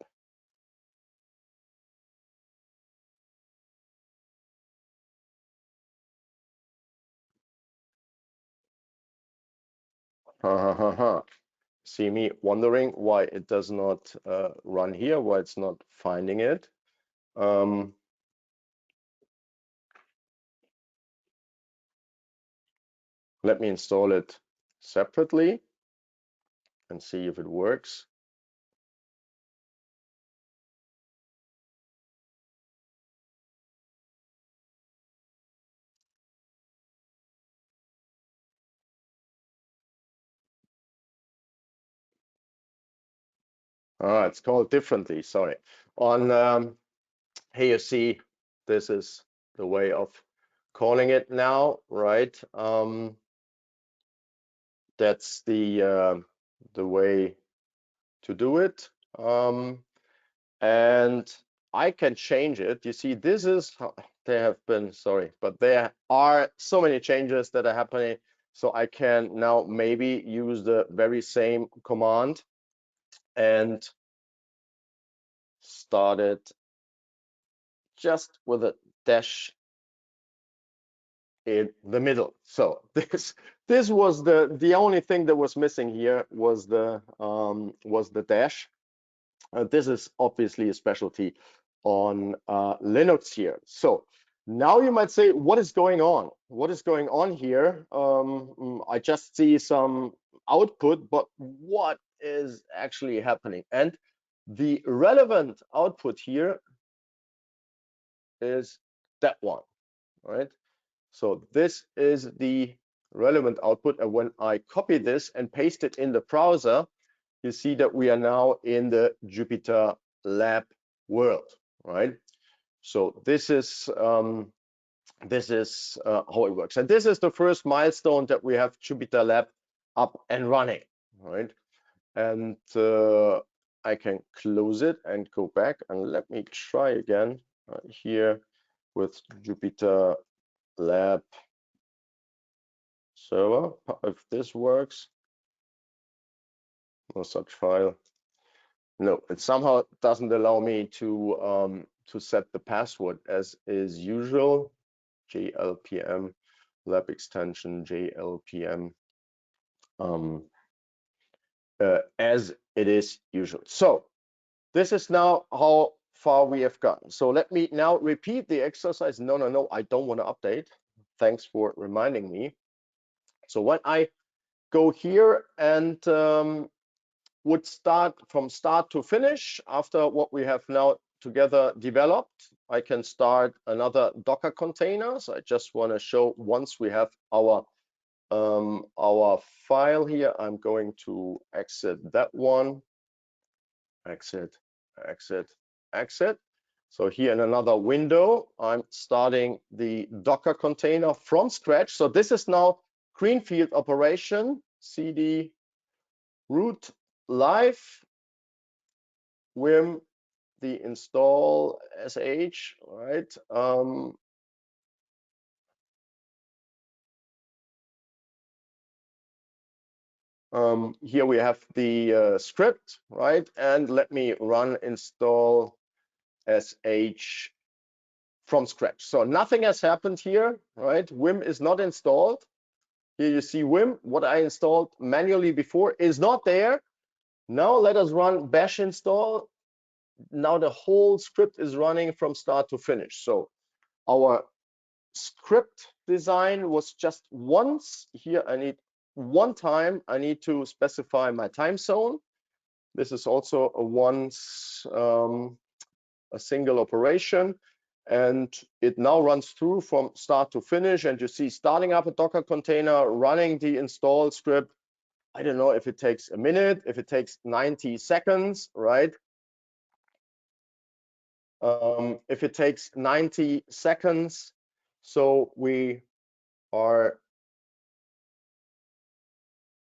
Speaker 1: See me wondering why it does not run here, why it's not finding it. Let me install it separately and see if it works. It's called differently, sorry. On here you see, this is the way of calling it now, right? That's the way to do it. And I can change it. You see, this is how there have been, sorry, but there are so many changes that are happening. So I can now maybe use the very same command and started just with a dash in the middle. So this was the only thing that was missing here was the dash. This is obviously a specialty on Linux here. So now you might say, what is going on? What is going on here? I just see some output, but what is actually happening? And the relevant output here is that one, right? So this is the relevant output. And when I copy this and paste it in the browser, you see that we are now in the Jupyter Lab world, right? So this is how it works. And this is the first milestone that we have Jupyter Lab up and running, right? And I can close it and go back and let me try again here with Jupyter Lab server, if this works. No such file. No, it somehow doesn't allow me to set the password as is usual. JLPM lab extension JLPM as it is usual. So this is now how far we have gotten. So let me now repeat the exercise. No, I don't want to update. Thanks for reminding me. So when I go here and would start from start to finish after what we have now together developed, I can start another Docker container. So I just want to show once we have our file here, I'm going to exit that one, exit. So here in another window, I'm starting the Docker container from scratch. So this is now greenfield operation, cd root live vim the install sh, right? Here we have the script, right? And let me run install sh from scratch. So nothing has happened here, right? Vim is not installed. Here you see Vim, what I installed manually before is not there. Now let us run bash install. Now the whole script is running from start to finish. So our script design was just once. Here I need one time. I need to specify my time zone. This is also a once a single operation. And it now runs through from start to finish. And you see starting up a Docker container, running the install script. I don't know if it takes a minute, if it takes 90 seconds, right? If it takes 90 seconds, so we are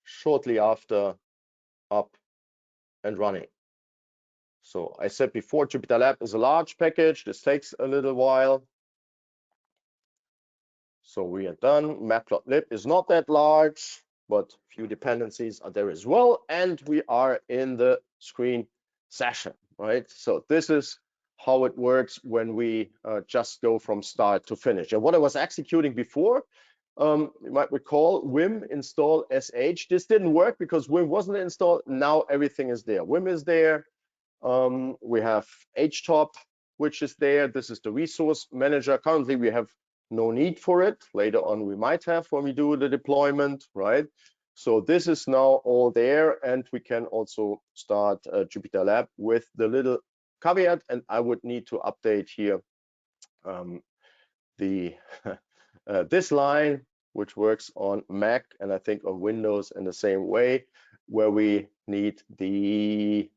Speaker 1: shortly after up and running. So I said before, Jupyter Lab is a large package. This takes a little while. So we are done. Matplotlib is not that large, but few dependencies are there as well. And we are in the screen session, right? So this is how it works when we just go from start to finish. And what I was executing before, you might recall vim install sh. This didn't work because vim wasn't installed. Now everything is there. Vim is there. We have htop, which is there. This is the resource manager. Currently, we have no need for it. Later on, we might have when we do the deployment, right? So this is now all there, and we can also start Jupyter Lab with the little caveat, and I would need to update here this line, which works on Mac and I think on Windows in the same way, where we need the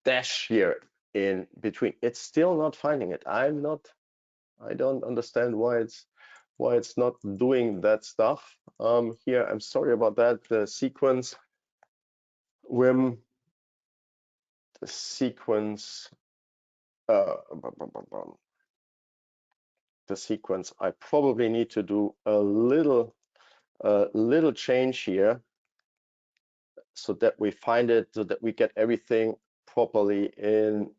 Speaker 1: dash here in between. It's still not finding it. I don't understand why it's not doing that stuff. Here, I'm sorry about that. The sequence vim, the sequence I probably need to do a little change here. so that we find it, so that we get everything properly in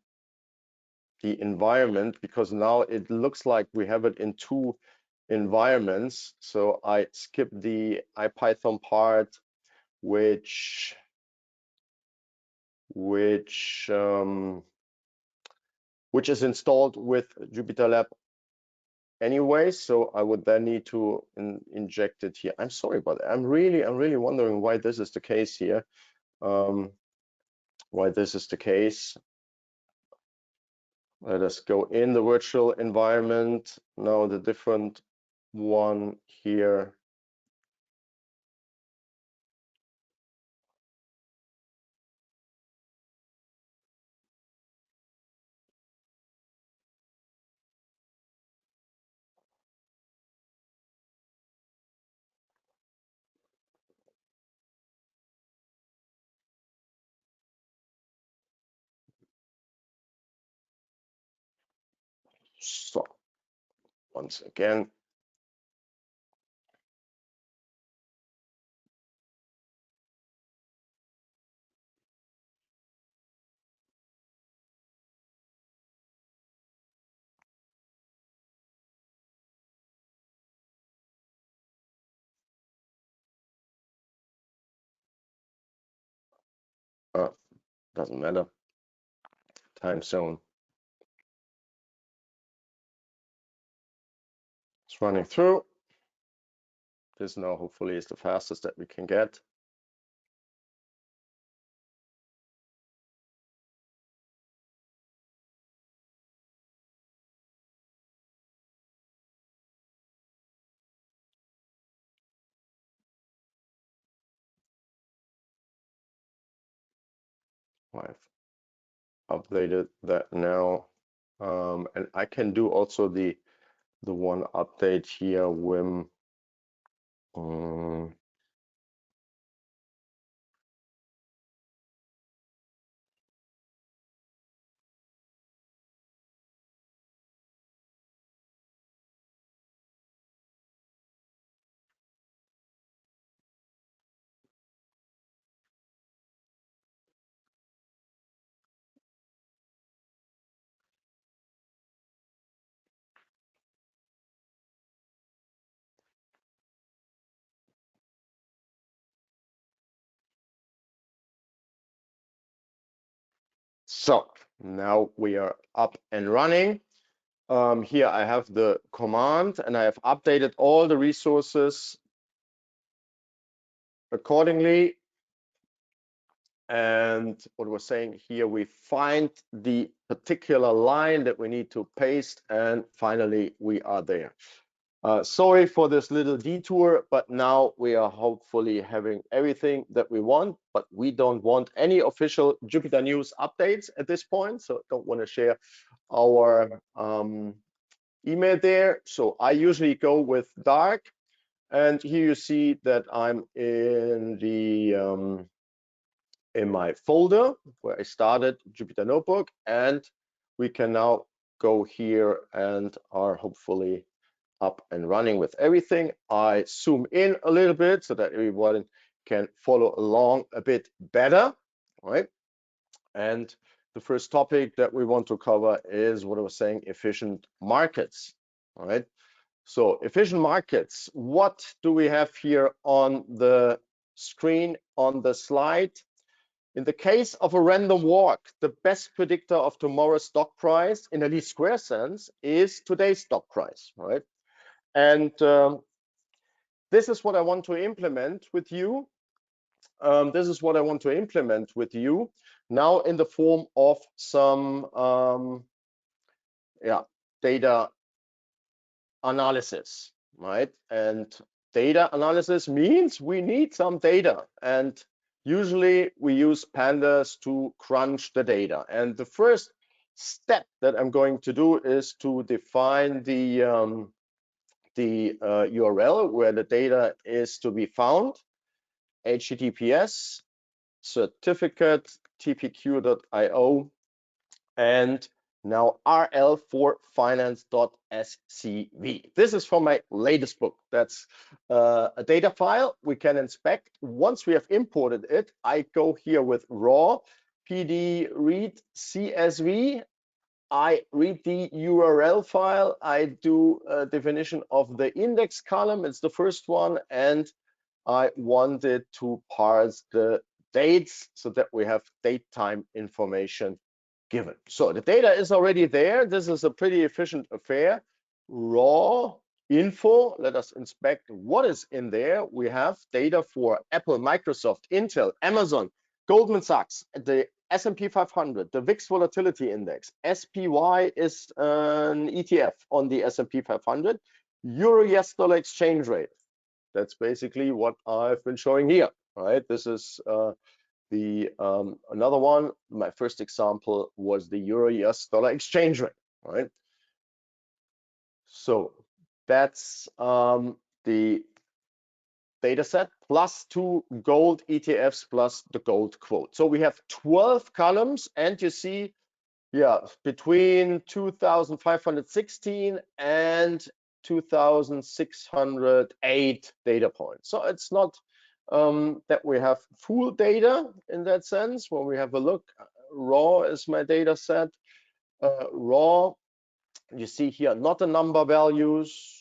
Speaker 1: the environment, because now it looks like we have it in two environments. So I skip the IPython part, which is installed with Jupyter Lab anyway. So I would then need to inject it here. I'm sorry about that. I'm really wondering why this is the case here. Why this is the case. Let us go in the virtual environment. Now the different one here. So once again, doesn't matter, time zone. It's running through. This now hopefully is the fastest that we can get. I've updated that now, and I can do also the one update here when so now we are up and running. Here I have the command, and I have updated all the resources accordingly. And what we're saying here, we find the particular line that we need to paste, and finally we are there. Sorry for this little detour, but now we are hopefully having everything that we want, but we don't want any official Jupyter News updates at this point, so don't want to share our email there. So I usually go with dark, and here you see that I'm in the in my folder where I started Jupyter Notebook, and we can now go here and are hopefully up and running with everything. I zoom in a little bit so that everyone can follow along a bit better, right? And the first topic that we want to cover is what I was saying, efficient markets, all right? So efficient markets, what do we have here on the screen on the slide? In the case of a random walk, the best predictor of tomorrow's stock price in a least square sense is today's stock price, right? And this is what I want to implement with you. This is what I want to implement with you now in the form of some data analysis, right? And data analysis means we need some data, and usually we use pandas to crunch the data. And the first step that I'm going to do is to define the URL where the data is to be found, https certificate tpq.io, and Now RL for finance.scv. This is from my latest book. That's a data file we can inspect. Once we have imported it, I go here with raw pd read csv. I read the URL file. I do a definition of the index column. It's the first one. And I wanted to parse the dates so that we have date time information given. So the data is already there. This is a pretty efficient affair. Raw info. Let us inspect what is in there. We have data for Apple, Microsoft, Intel, Amazon, Goldman Sachs, the S&P 500, the VIX volatility index. SPY is an ETF on the S&P 500. Euro US dollar exchange rate. That's basically what I've been showing here, right? This is another one. My first example was the Euro US dollar exchange rate, right? So that's the data set plus 2 gold ETFs plus the gold quote. So we have 12 columns, and you see, yeah, between 2,516 and 2,608 data points. So it's not that we have full data in that sense. When we have a look, raw is my data set. Raw, you see here, not a number values,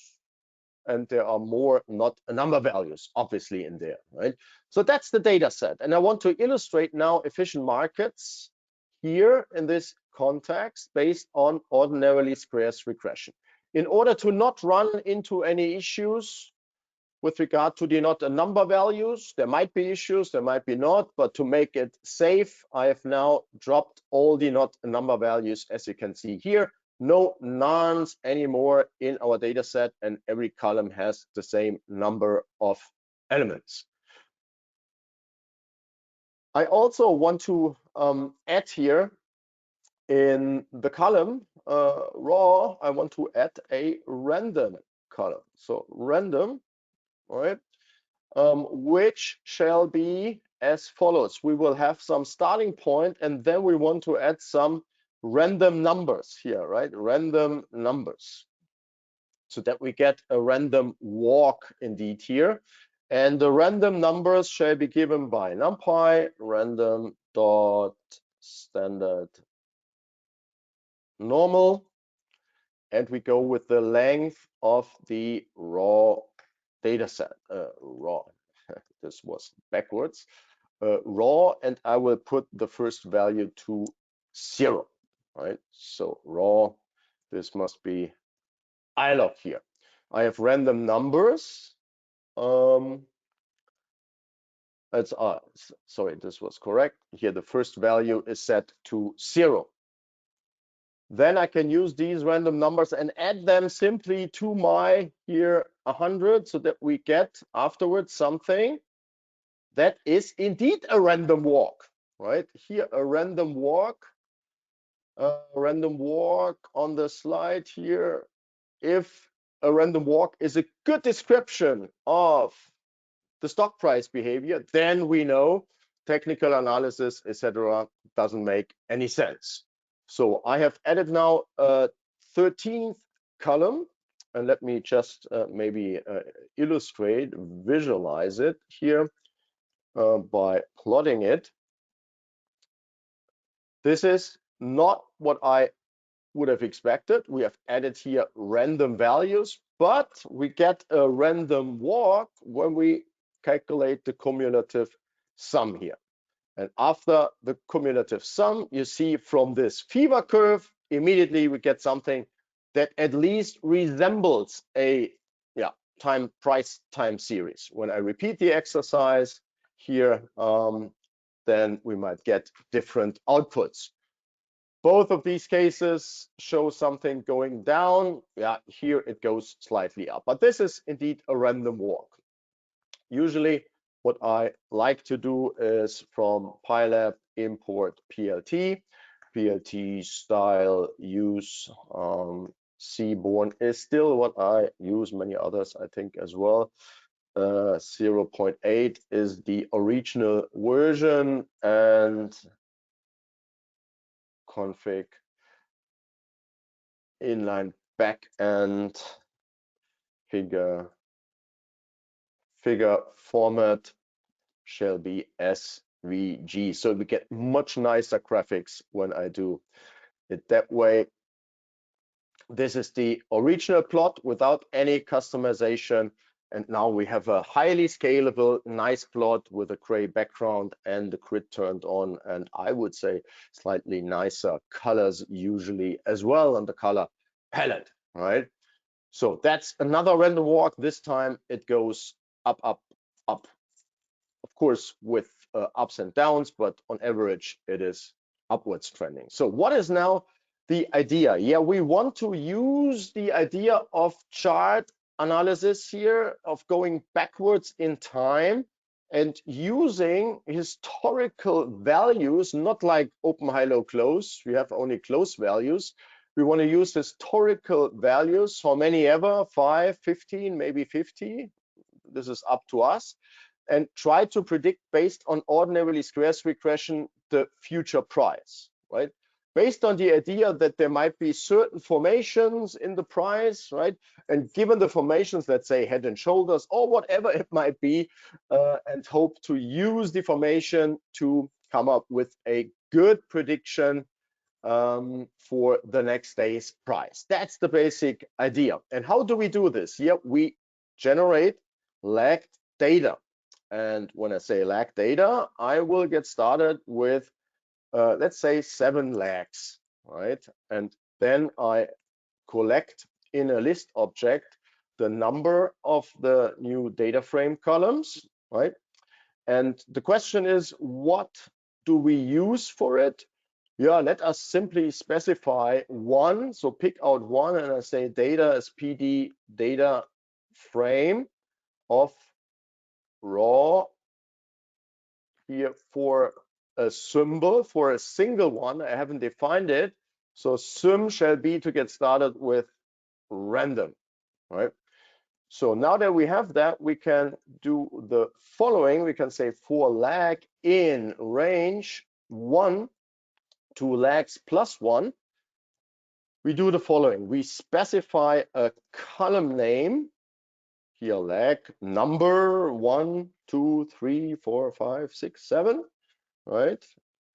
Speaker 1: and there are more not a number values obviously in there, right? So that's the data set. And I want to illustrate now efficient markets here in this context based on ordinarily scarce regression. In order to not run into any issues with regard to the not a number values, there might be issues, there might be not, but to make it safe, I have now dropped all the not a number values, as you can see here. No nons anymore in our data set, and every column has the same number of elements. I also want to add here in the column raw, I want to add a random column. So random, all right, which shall be as follows. We will have some starting point, and then we want to add some random numbers here, right? Random numbers, so that we get a random walk indeed here. And the random numbers shall be given by numpy random dot standard normal, and we go with the length of the raw data set. Raw, this was backwards. Raw, and I will put the first value to 0, right? So raw, this must be ilog here. I have random numbers. Sorry, this was correct. Here the first value is set to 0. Then I can use these random numbers and add them simply to my here 100, so that we get afterwards something that is indeed a random walk, right? Here a random walk on the slide here. If a random walk is a good description of the stock price behavior, then we know technical analysis, etc., doesn't make any sense. So I have added now a 13th column, and let me just maybe illustrate, visualize it here by plotting it. This is not what I would have expected. We have added here random values, but we get a random walk when we calculate the cumulative sum here. And after the cumulative sum, you see from this fever curve, immediately we get something that at least resembles a price time series. When I repeat the exercise here, then we might get different outputs. Both of these cases show something going down. Yeah, here it goes slightly up, but this is indeed a random walk. Usually what I like to do is from PyLab import PLT. PLT style use Seaborn is still what I use, many others I think as well. 0.8 is the original version, and config inline backend figure format shall be SVG. So we get much nicer graphics when I do it that way. This is the original plot without any customization. And now we have a highly scalable, nice plot with a gray background and the grid turned on. And I would say slightly nicer colors usually as well on the color palette, right? So that's another random walk. This time it goes up, up, up. Of course, with ups and downs, but on average, it is upwards trending. So what is now the idea? Yeah, we want to use the idea of chart analysis here, of going backwards in time and using historical values, not like open, high, low, close. We have only close values. We want to use historical values, how many ever, 5, 15, maybe 50. This is up to us. And try to predict based on ordinarily scarce regression the future price, right? Based on the idea that there might be certain formations in the price, right? And given the formations, let's say head and shoulders or whatever it might be, and hope to use the formation to come up with a good prediction for the next day's price. That's the basic idea. And how do we do this? Here we generate lagged data. And when I say lag data, I will get started with, let's say 7 lags, right? And then I collect in a list object the number of the new data frame columns, right? And the question is, what do we use for it? Yeah, let us simply specify one. So pick out one and I say data is PD data frame of raw here for a symbol, for a single one. I haven't defined it. So sum shall be to get started with random, right? So now that we have that, we can do the following. We can say for lag in range 1 to lags plus 1. We do the following. We specify a column name. Here lag number 1, 2, 3, 4, 5, 6, 7. Right?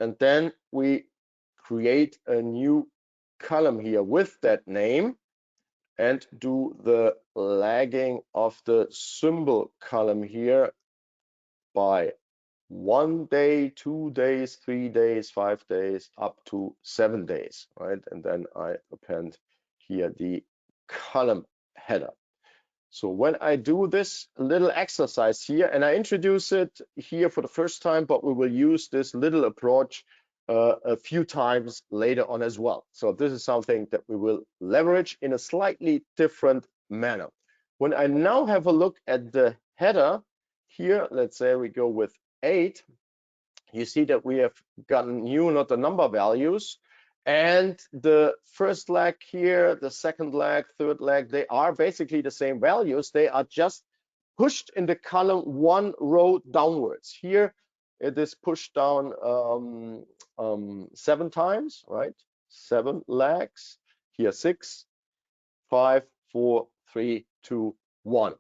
Speaker 1: And then we create a new column here with that name and do the lagging of the symbol column here by 1 day, 2 days, 3 days, 5 days, up to 7 days, right? And then I append here the column header. So when I do this little exercise here, and I introduce it here for the first time, but we will use this little approach a few times later on as well. So this is something that we will leverage in a slightly different manner. When I now have a look at the header here, let's say we go with 8, you see that we have gotten new, not the number values. And the first lag here, the second lag, third lag, they are basically the same values. They are just pushed in the column 1 row downwards. Here it is pushed down 7 times, right? 7 lags. Here 6, 5, 4, 3, 2, 1.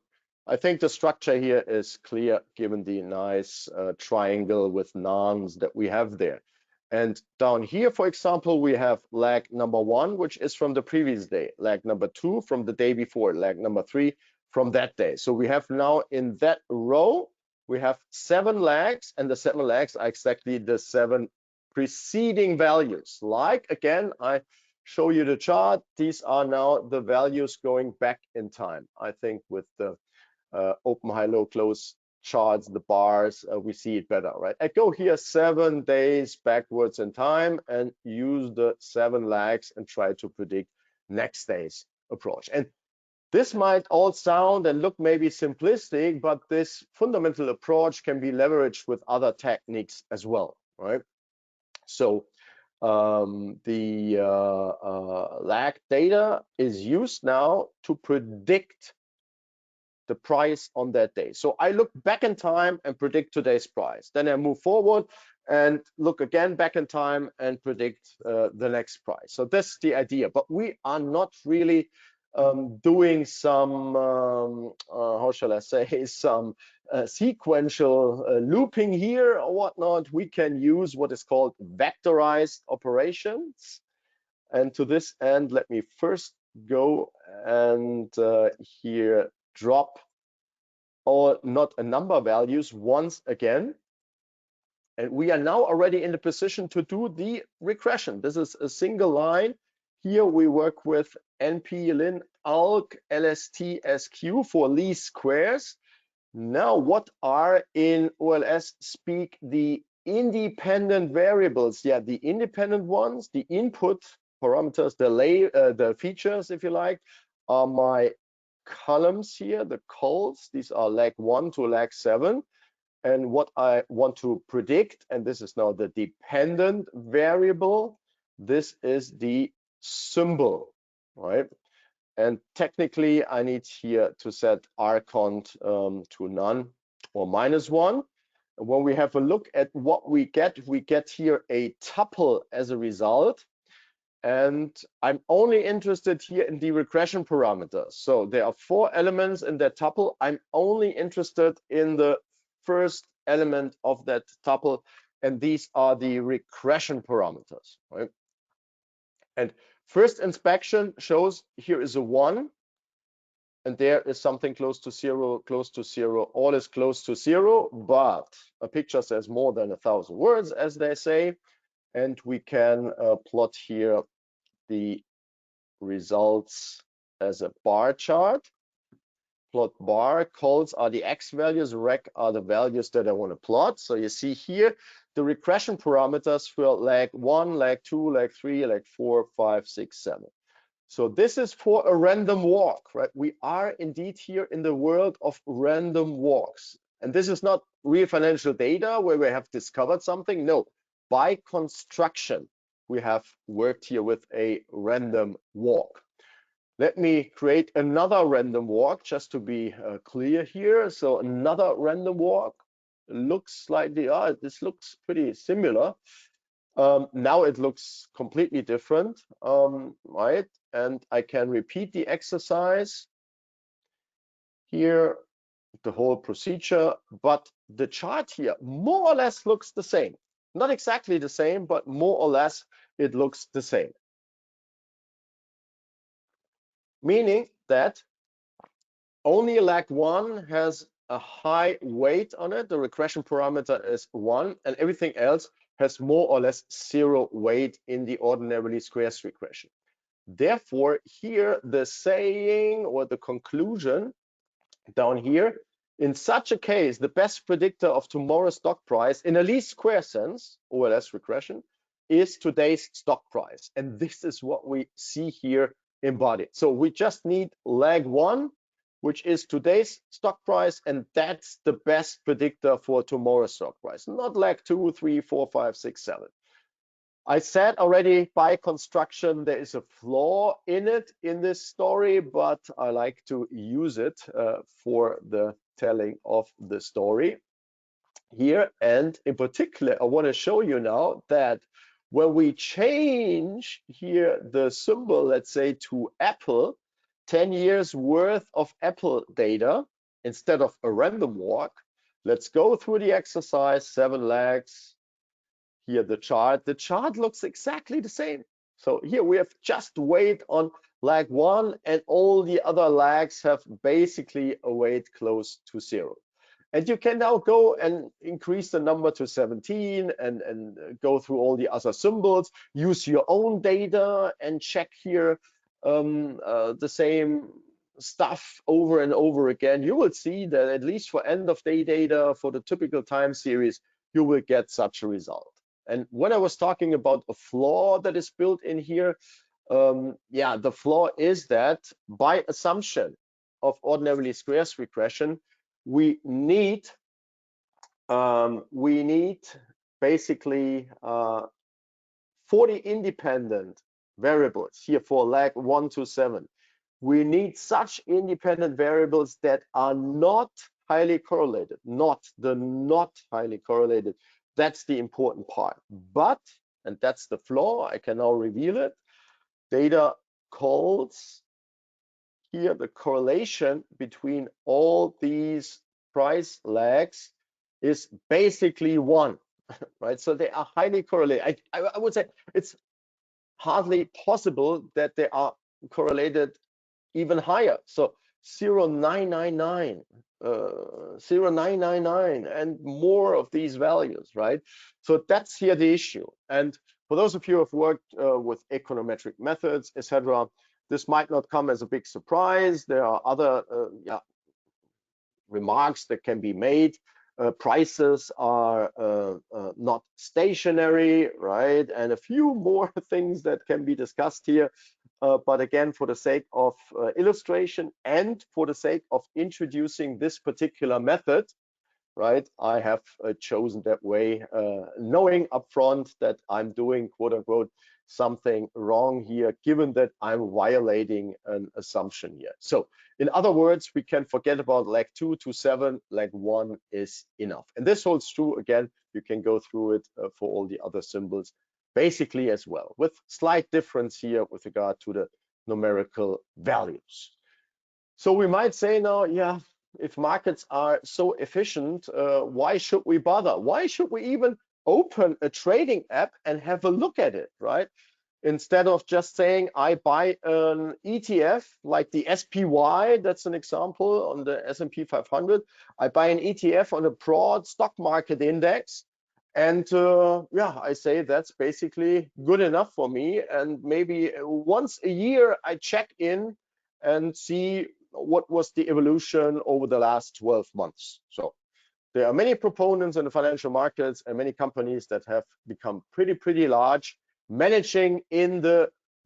Speaker 1: I think the structure here is clear given the nice triangle with nons that we have there. And down here, for example, we have lag number 1, which is from the previous day, lag number 2 from the day before, lag number 3 from that day. So we have now in that row, we have 7 lags, and the 7 lags are exactly the 7 preceding values. Like, again, I show you the chart. These are now the values going back in time. I think with the open, high, low, close charts, the bars, we see it better, right? I go here 7 days backwards in time and use the 7 lags and try to predict next day's approach. And this might all sound and look maybe simplistic, but this fundamental approach can be leveraged with other techniques as well, right? So the lag data is used now to predict the price on that day. So I look back in time and predict today's price. Then I move forward and look again back in time and predict the next price. So that's the idea. But we are not really doing some, how shall I say, some sequential looping here or whatnot. We can use what is called vectorized operations. And to this end, let me first go and here drop all not a number values once again. And we are now already in the position to do the regression. This is a single line. Here we work with NP, lin, alg, LST, SQ for least squares. Now, what are in OLS speak the independent variables? Yeah, the independent ones, the input parameters, the features, if you like, are my columns here, the cols. These are lag 1 to lag 7. And what I want to predict, and this is now the dependent variable, this is the symbol, right? And technically, I need here to set rcont to none or -1. And when we have a look at what we get here a tuple as a result. And I'm only interested here in the regression parameters. So there are 4 elements in that tuple. I'm only interested in the first element of that tuple, and these are the regression parameters, right? And first inspection shows here is a 1, and there is something close to 0, close to 0. All is close to 0, but a picture says more than 1,000 words, as they say. And we can plot here the results as a bar chart. Plot bar, cols are the x values, rec are the values that I want to plot. So you see here the regression parameters for lag 1, lag 2, lag 3, lag 4, 5, 6, 7. So this is for a random walk, right? We are indeed here in the world of random walks. And this is not real financial data where we have discovered something. No, by construction, we have worked here with a random walk. Let me create another random walk just to be clear here. So another random walk looks slightly, this looks pretty similar. Now it looks completely different, right? And I can repeat the exercise here, the whole procedure, but the chart here more or less looks the same. Not exactly the same, but more or less it looks the same. Meaning that only lag 1 has a high weight on it. The regression parameter is 1, and everything else has more or less 0 weight in the ordinary squares regression. Therefore, here the saying or the conclusion down here, in such a case, the best predictor of tomorrow's stock price in a least square sense, OLS regression, is today's stock price. And this is what we see here embodied. So we just need lag 1, which is today's stock price, and that's the best predictor for tomorrow's stock price, not lag 2, 3, 4, 5, 6, 7. I said already by construction there is a flaw in it in this story, but I like to use it for the telling of the story here. And in particular, I want to show you now that when we change here the symbol, let's say to Apple, 10 years worth of Apple data instead of a random walk, let's go through the exercise, 7 lags. Here the chart looks exactly the same. So here we have just weight on lag 1, and all the other lags have basically a weight close to 0. And you can now go and increase the number to 17 and go through all the other symbols, use your own data and check here the same stuff over and over again. You will see that at least for end of day data, for the typical time series, you will get such a result. And when I was talking about a flaw that is built in here, yeah, the flaw is that by assumption of ordinary squares regression, we need basically 40 independent variables here for lag 1 to 7. We need such independent variables that are not highly correlated, not highly correlated That's the important part. But, and that's the flaw, I can now reveal it, data calls here the correlation between all these price lags is basically 1, right? So they are highly correlated. I would say it's hardly possible that they are correlated even higher. So 0.999, 0.999, and more of these values, right? So that's here the issue. And for those of you who have worked with econometric methods, etc., this might not come as a big surprise. There are other remarks that can be made. Prices are not stationary, right? And a few more things that can be discussed here. But again, for the sake of illustration and for the sake of introducing this particular method, right, I have chosen that way, knowing upfront that I'm doing, quote unquote, something wrong here, given that I'm violating an assumption here. So in other words, we can forget about lag 2 to 7, lag 1 is enough. And this holds true, again, you can go through it for all the other symbols basically as well, with slight difference here with regard to the numerical values. So we might say now, yeah, if markets are so efficient, why should we bother? Why should we even open a trading app and have a look at it, right? Instead of just saying I buy an ETF like the SPY, that's an example on the S&P 500. I buy an ETF on a broad stock market index. And yeah, I say that's basically good enough for me. And maybe once a year, I check in and see what was the evolution over the last 12 months. So there are many proponents in the financial markets and many companies that have become pretty large, managing in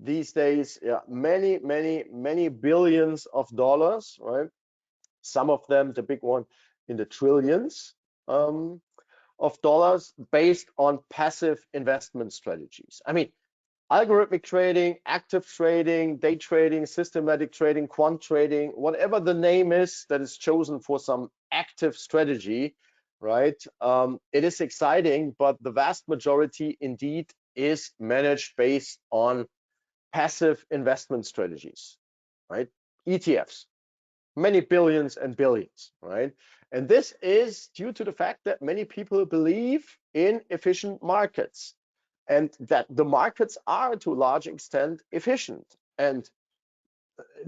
Speaker 1: these days, yeah, many billions of dollars, right? Some of them, the big one, in the trillions of dollars, based on passive investment strategies. I mean, algorithmic trading, active trading, day trading, systematic trading, quant trading, whatever the name is that is chosen for some active strategy, right? It is exciting, but the vast majority indeed is managed based on passive investment strategies, right? ETFs, many billions and billions, right? And this is due to the fact that many people believe in efficient markets, and that the markets are to a large extent efficient. And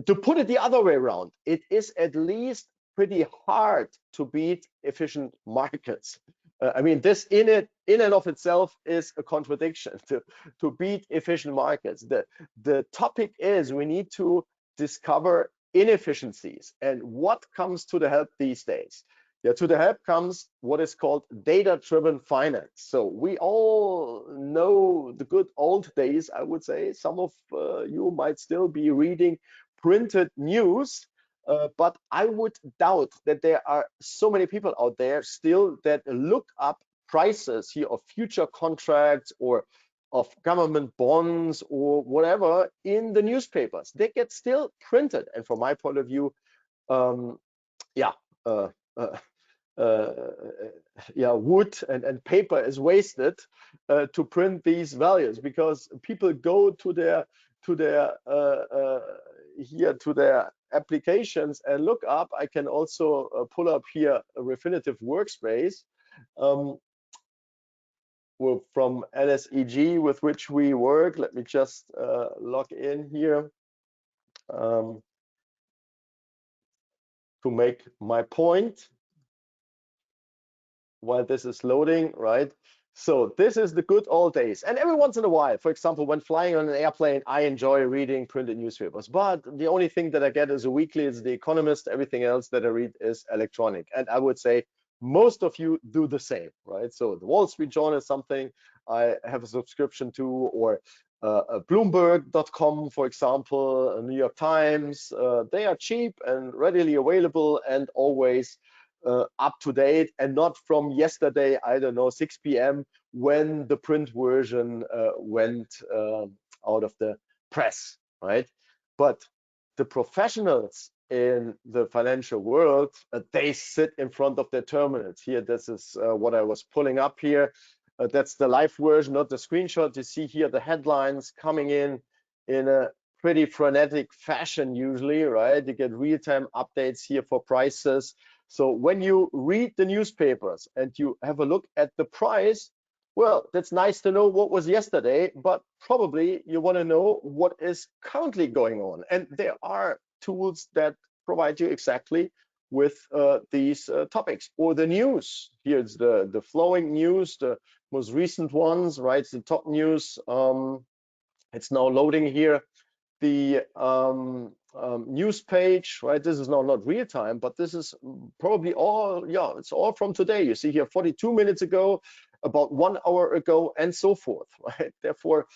Speaker 1: to put it the other way around, it is at least pretty hard to beat efficient markets. I mean, this in and of itself is a contradiction to beat efficient markets. The topic is we need to discover inefficiencies. And what comes to the help these days? Yeah, to the help comes what is called data-driven finance. So we all know the good old days, I would say. Some of you might still be reading printed news, but I would doubt that there are so many people out there still that look up prices here of future contracts or of government bonds or whatever in the newspapers. They get still printed. And from my point of view, yeah, wood and paper is wasted to print these values, because people go to their applications and look up. I can also pull up here a Refinitiv workspace from LSEG with which we work. Let me just log in here to make my point while this is loading, right? So this is the good old days. And every once in a while, for example, when flying on an airplane, I enjoy reading printed newspapers. But the only thing that I get is a weekly is The Economist. Everything else that I read is electronic. And I would say most of you do the same, right? So the Wall Street Journal is something I have a subscription to, or Bloomberg.com, for example, New York Times. They are cheap and readily available and always up to date, and not from yesterday, I don't know, 6 p.m. when the print version went out of the press, right? But the professionals in the financial world, they sit in front of their terminals. Here, this is what I was pulling up here. That's the live version, not the screenshot. You see here the headlines coming in a pretty frenetic fashion usually, right? You get real-time updates here for prices. So when you read the newspapers and you have a look at the price, well, that's nice to know what was yesterday, but probably you want to know what is currently going on. And there are tools that provide you exactly with these topics. Or the news. Here's the flowing news, the most recent ones, right? The top news. It's now loading here the news page, right? This is now not real time, but this is probably all, yeah, it's all from today. You see here 42 minutes ago, about 1 hour ago, and so forth, right? Therefore,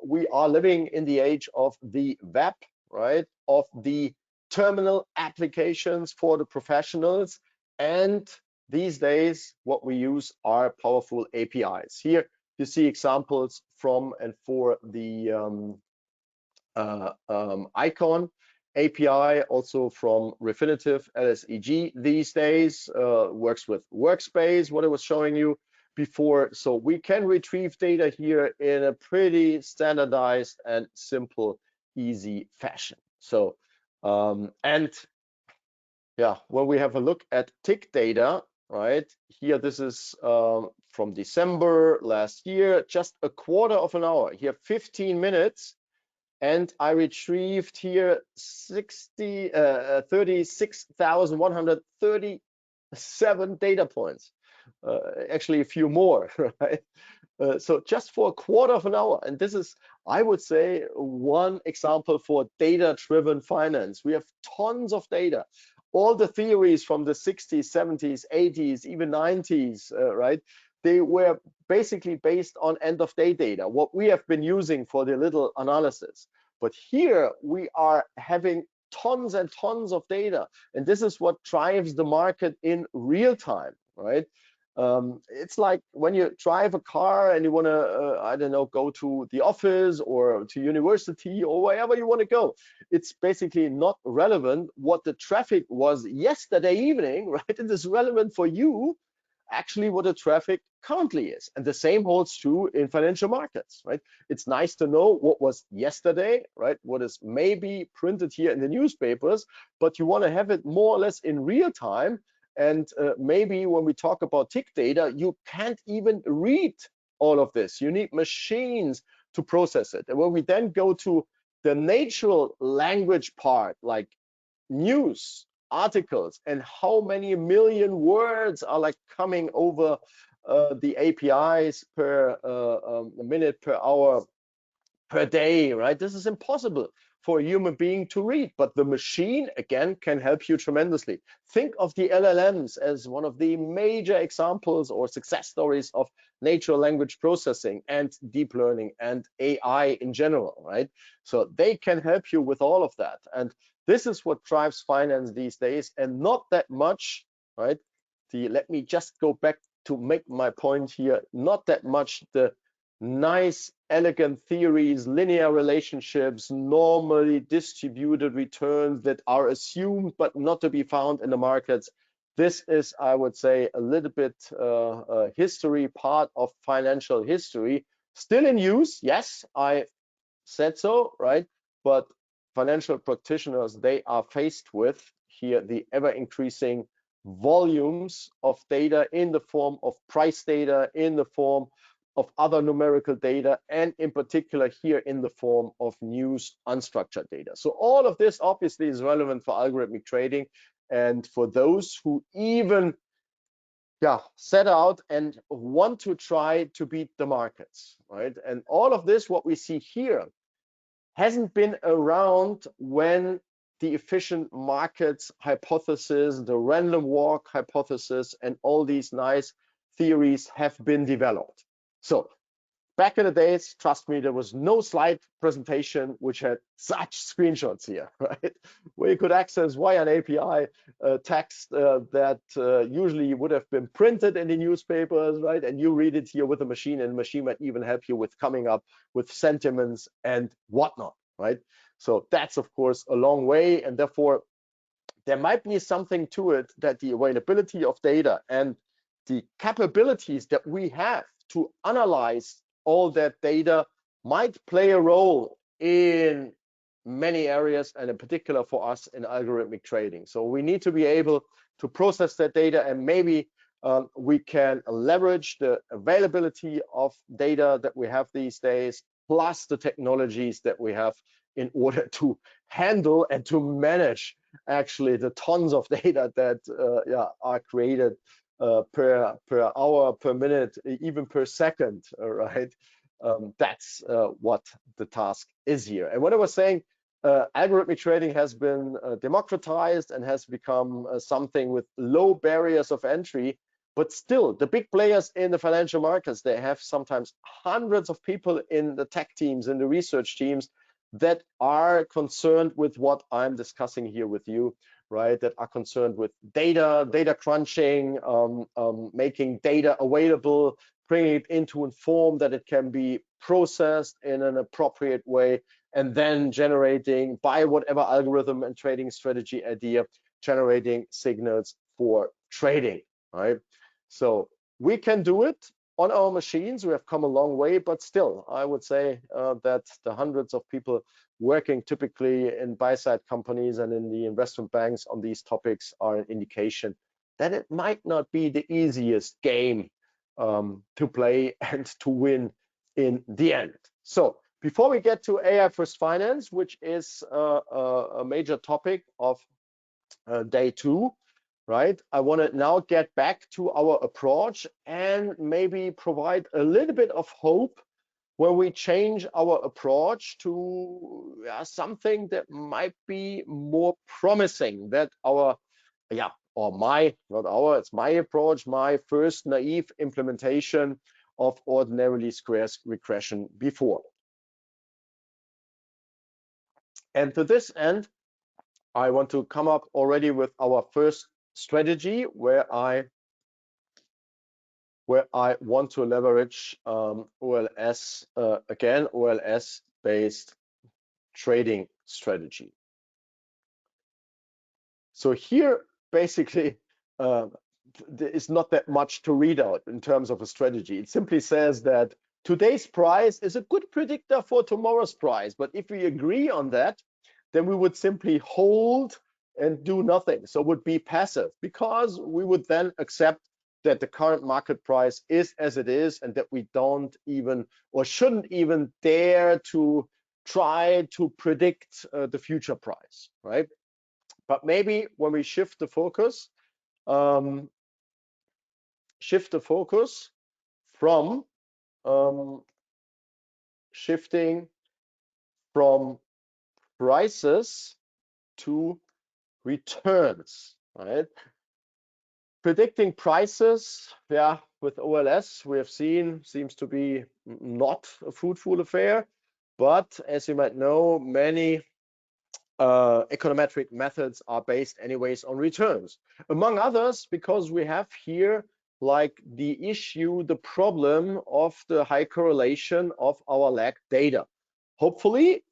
Speaker 1: we are living in the age of the web, right? Of the terminal applications for the professionals. And these days, what we use are powerful APIs. Here, you see examples from and for the Icon API, also from Refinitiv LSEG these days, works with Workspace, what I was showing you before. So we can retrieve data here in a pretty standardized and simple, easy fashion. So, and yeah, when we have a look at tick data, right, here, this is from December last year, just a quarter of an hour, here 15 minutes. And I retrieved here 36,137 data points, actually a few more, right? So just for a quarter of an hour. And this is, I would say, one example for data-driven finance. We have tons of data. All the theories from the 60s, 70s, 80s, even 90s, right? They were basically based on end-of-day data, what we have been using for the little analysis. But here we are having tons and tons of data, and this is what drives the market in real time, right? It's like when you drive a car and you want to, I don't know, go to the office or to university or wherever you want to go. It's basically not relevant what the traffic was yesterday evening, right? It is relevant for you actually what the traffic currently is. And the same holds true in financial markets, right? It's nice to know what was yesterday, right? What is maybe printed here in the newspapers, but you want to have it more or less in real time. And maybe when we talk about tick data, you can't even read all of this. You need machines to process it. And when we then go to the natural language part, like news, articles, and how many million words are like coming over the APIs per minute, per hour, per day, right? This is impossible for a human being to read, but the machine, again, can help you tremendously. Think of the LLMs as one of the major examples or success stories of natural language processing and deep learning and AI in general, right? So they can help you with all of that. And this is what drives finance these days, and not that much, right? Let me just go back to make my point here, not that much the nice, elegant theories, linear relationships, normally distributed returns that are assumed but not to be found in the markets. This is, I would say, a little bit history, part of financial history. Still in use, yes, I said so, right? But financial practitioners, they are faced with here the ever-increasing volumes of data in the form of price data, in the form of other numerical data, and in particular here in the form of news unstructured data. So all of this obviously is relevant for algorithmic trading, and for those who even set out and want to try to beat the markets, right? And all of this, what we see here, hasn't been around when the efficient markets hypothesis, the random walk hypothesis, and all these nice theories have been developed. So back in the days, trust me, there was no slide presentation which had such screenshots here, right? Where you could access via an API text that usually would have been printed in the newspapers, right? And you read it here with a machine, and the machine might even help you with coming up with sentiments and whatnot, right? So that's, of course, a long way, and therefore there might be something to it that the availability of data and the capabilities that we have to analyze all that data might play a role in many areas, and in particular for us in algorithmic trading. So we need to be able to process that data, and maybe we can leverage the availability of data that we have these days, plus the technologies that we have in order to handle and to manage actually the tons of data that are created per hour, per minute, even per second, right? That's what the task is here. And when I was saying algorithmic trading has been democratized and has become something with low barriers of entry, but still the big players in the financial markets, they have sometimes hundreds of people in the tech teams, in the research teams, that are concerned with what I'm discussing here with you, right? That are concerned with data crunching, making data available, bringing it into a form that it can be processed in an appropriate way, and then generating, by whatever algorithm and trading strategy idea, generating signals for trading, right? So we can do it on our machines. We have come a long way, but still, I would say that the hundreds of people working typically in buy-side companies and in the investment banks on these topics are an indication that it might not be the easiest game to play and to win in the end. So before we get to AI first finance, which is a major topic of day 2, right? I want to now get back to our approach and maybe provide a little bit of hope where we change our approach to something that might be more promising, that our, or my, not our, it's my approach, my first naive implementation of ordinarily squares regression before. And to this end, I want to come up already with our first strategy where I want to leverage OLS, again, OLS based trading strategy. So here basically there is not that much to read out in terms of a strategy. It simply says that today's price is a good predictor for tomorrow's price, but if we agree on that, then we would simply hold and do nothing. So would be passive, because we would then accept that the current market price is as it is, and that we don't even or shouldn't even dare to try to predict the future price, right? But maybe when we shift the focus from shifting from prices to returns, right? Predicting prices, with OLS, we have seen, seems to be not a fruitful affair. But as you might know, many econometric methods are based anyways on returns, among others, because we have here like the issue, the problem of the high correlation of our lagged data. Hopefully,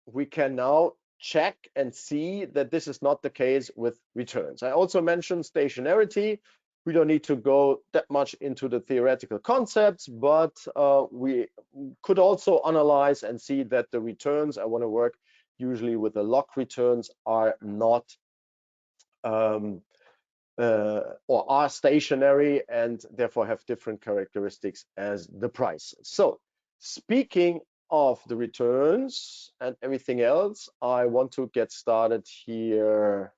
Speaker 1: we can now check and see that this is not the case with returns. I also mentioned stationarity. We don't need to go that much into the theoretical concepts, but we could also analyze and see that the returns I want to work usually with the log returns are not or are stationary and therefore have different characteristics as the prices. So speaking of the returns and everything else, I want to get started here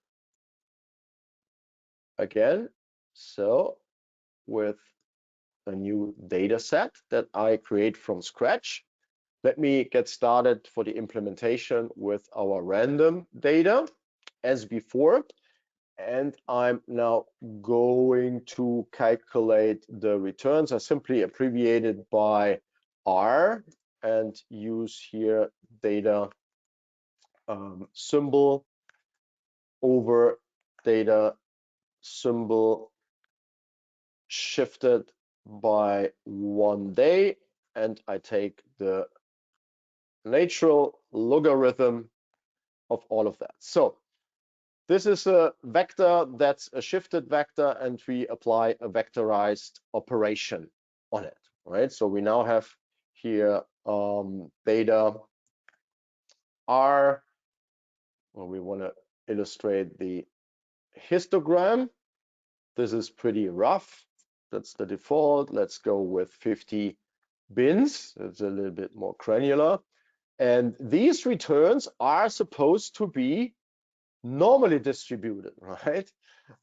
Speaker 1: again. So with a new data set that I create from scratch. Let me get started for the implementation with our random data as before. And I'm now going to calculate the returns. I simply abbreviate it by R and use here data symbol over data symbol shifted by 1 day, and I take the natural logarithm of all of that. So This is a vector that's a shifted vector, and we apply a vectorized operation on it, right? So we now have here beta r, well, we want to illustrate the histogram. This is pretty rough. That's the default. Let's go with 50 bins. It's a little bit more granular. And these returns are supposed to be normally distributed, right?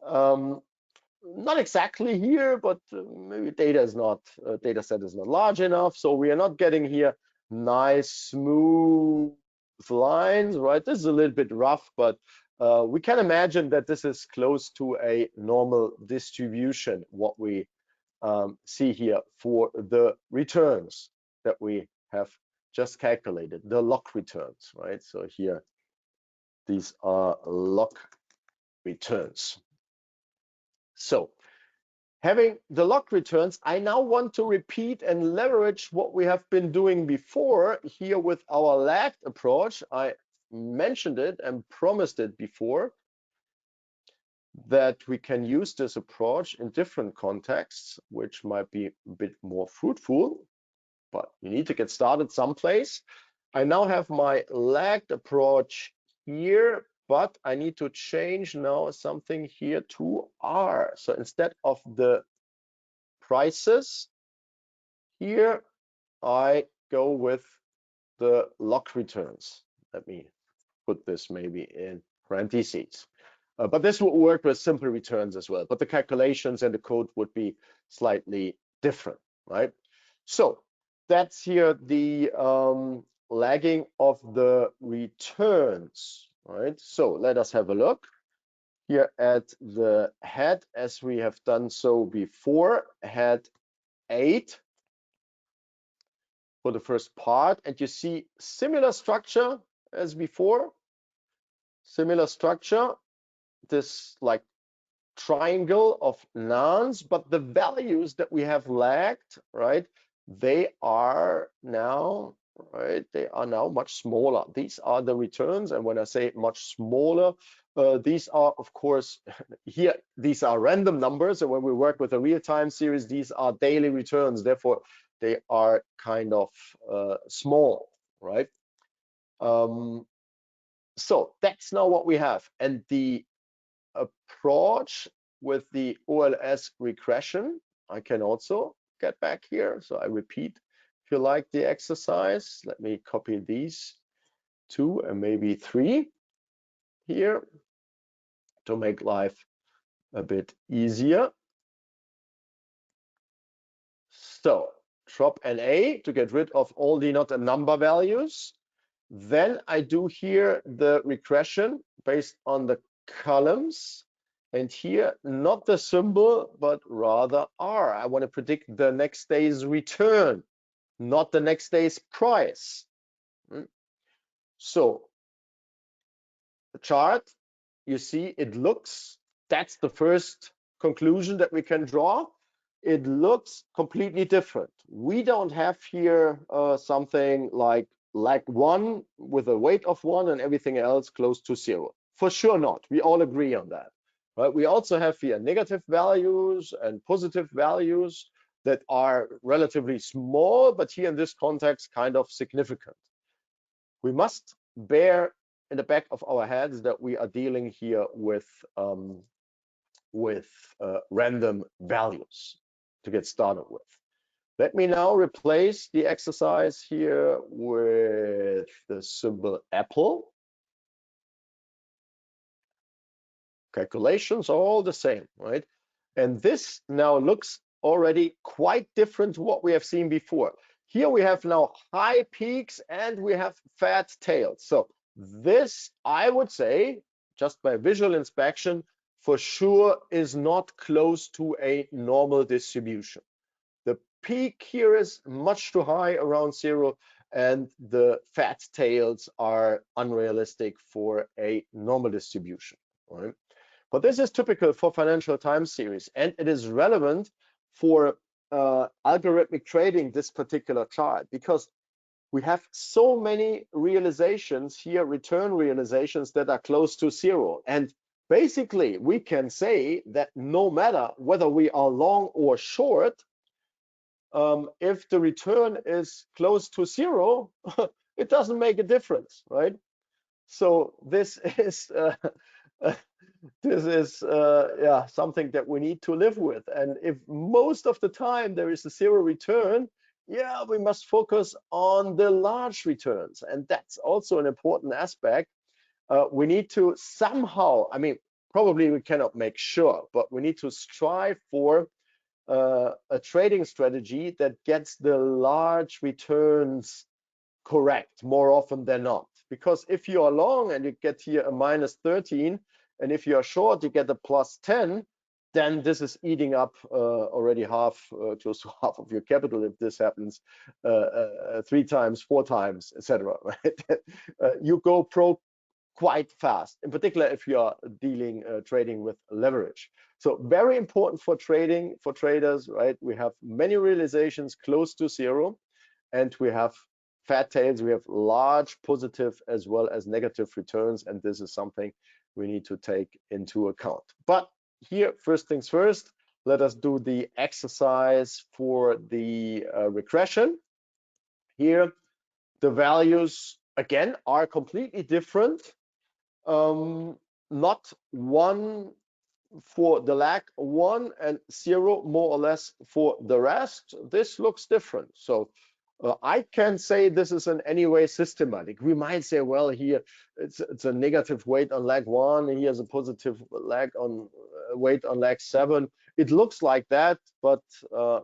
Speaker 1: Not exactly here, but maybe data set is not large enough, so we are not getting here nice smooth lines, right? This is a little bit rough, but we can imagine that this is close to a normal distribution, what we see here for the returns that we have just calculated, the log returns, right? So here, these are log returns. So having the log returns, I now want to repeat and leverage what we have been doing before here with our lagged approach. I mentioned it and promised it before that we can use this approach in different contexts, which might be a bit more fruitful, but you need to get started someplace. I now have my lagged approach here, but I need to change now something here to R. So instead of the prices here, I go with the log returns. Let me put this maybe in parentheses. But this would work with simple returns as well. But the calculations and the code would be slightly different, right? So that's here the lagging of the returns, right? So let us have a look here at the head, as we have done so before, head 8 for the first part, and you see similar structure as before, similar structure, this like triangle of nonce, but the values that we have lagged, right, they are now, right, they are now much smaller. These are the returns, and when I say much smaller, these are, of course, here, these are random numbers, and when we work with a real-time series, these are daily returns, therefore they are kind of small, right? So that's now what we have, and the approach with the OLS regression, I can also get back here. So I repeat, if you like the exercise, let me copy these 2 and maybe 3 here to make life a bit easier. So drop NA to get rid of all the not a number values. Then I do here the regression based on the columns. And here, not the symbol, but rather R. I want to predict the next day's return, not the next day's price. So the chart, you see, it looks, that's the first conclusion that we can draw. It looks completely different. We don't have here something like lag 1 with a weight of 1 and everything else close to 0. For sure not. We all agree on that. Right? We also have here negative values and positive values that are relatively small, but here in this context, kind of significant. We must bear in the back of our heads that we are dealing here with random values to get started with. Let me now replace the exercise here with the symbol apple. Calculations are all the same, right? And this now looks already quite different to what we have seen before. Here we have now high peaks and we have fat tails. So this, I would say, just by visual inspection, for sure is not close to a normal distribution. The peak here is much too high, around 0, and the fat tails are unrealistic for a normal distribution, right? But this is typical for financial time series, and it is relevant for algorithmic trading, this particular chart, because we have so many realizations here, return realizations that are close to 0. And basically we can say that no matter whether we are long or short, if the return is close to zero, it doesn't make a difference, right? So this is yeah, something that we need to live with. And if most of the time there is a zero return, yeah, we must focus on the large returns, and that's also an important aspect. We need to somehow, I mean, probably we cannot make sure, but we need to strive for a trading strategy that gets the large returns correct more often than not. Because if you are long and you get here a -13, and if you are short, you get a +10, then this is eating up already half, close to half of your capital if this happens 3 times, 4 times, etc. Right? You go pro quite fast, in particular if you are dealing trading with leverage. So very important for trading, for traders, right? We have many realizations close to zero, and we have fat tails, we have large positive as well as negative returns, and this is something we need to take into account. But here, first things first, let us do the exercise for the regression. Here, the values again are completely different. Not one for the lag 1 and 0 more or less for the rest. This looks different. So I can say this is in any way systematic. We might say, well, here it's a negative weight on lag 1, and here's a positive lag on weight on lag 7. It looks like that, but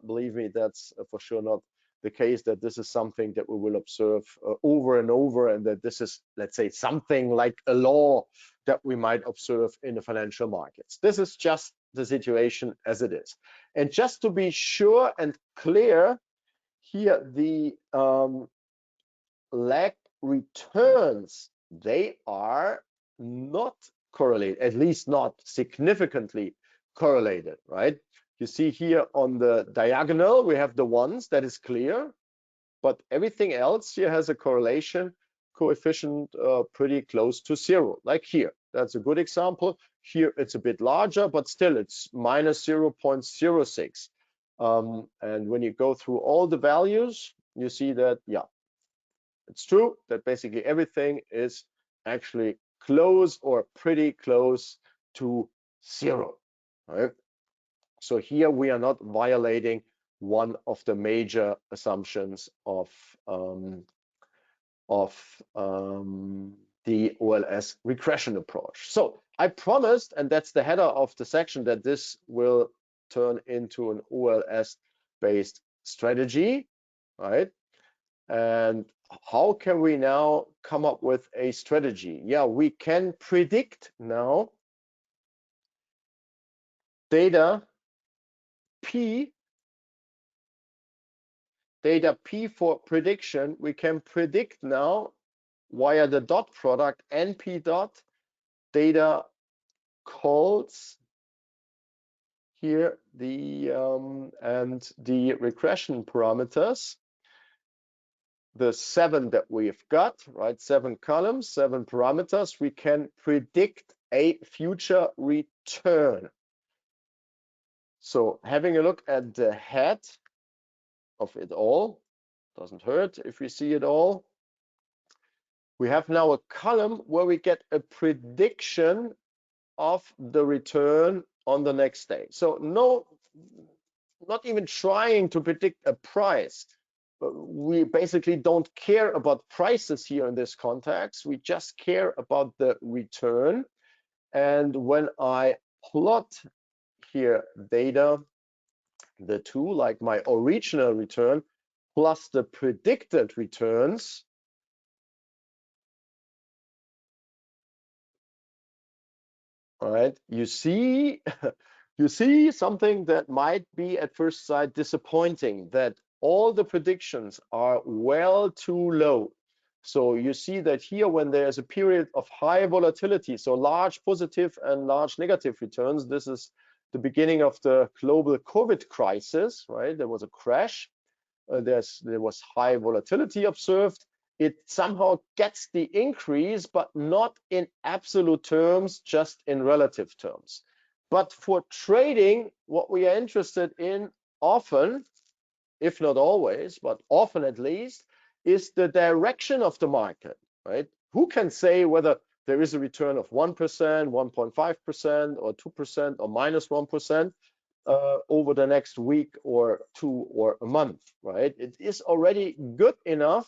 Speaker 1: believe me, that's for sure not the case, that this is something that we will observe over and over, and that this is, let's say, something like a law that we might observe in the financial markets. This is just the situation as it is. And just to be sure and clear, here the lag returns, they are not correlated, at least not significantly correlated, right? You see here on the diagonal, we have the ones, that is clear, but everything else here has a correlation coefficient pretty close to zero, like here. That's a good example. Here it's a bit larger, but still it's minus 0.06. And when you go through all the values, you see that, yeah, it's true that basically everything is actually close or pretty close to zero, right? So here we are not violating one of the major assumptions of the OLS regression approach. So I promised, and that's the header of the section, that this will turn into an OLS-based strategy, right? And how can we now come up with a strategy? Yeah, we can predict now data P for prediction. We can predict now via the dot product NP dot data calls here, the and the regression parameters, the 7 that we've got, right? 7 columns, 7 parameters. We can predict a future return. So having a look at the head of it all, doesn't hurt if we see it all. We have now a column where we get a prediction of the return on the next day. So no, not even trying to predict a price. We basically don't care about prices here in this context. We just care about the return. And when I plot here data, the two, like my original return plus the predicted returns, all right, you see something that might be at first sight disappointing, that all the predictions are well too low. So you see that here, when there's a period of high volatility, so large positive and large negative returns, this is the beginning of the global COVID crisis, right? There was a crash. There was high volatility observed. it somehow gets the increase, but not in absolute terms, just in relative terms. But for trading, what we are interested in often, if not always, but often at least, is the direction of the market, right? Who can say whether there is a return of 1%, 1.5%, or 2%, or minus 1% over the next week or two or a month, right? It is already good enough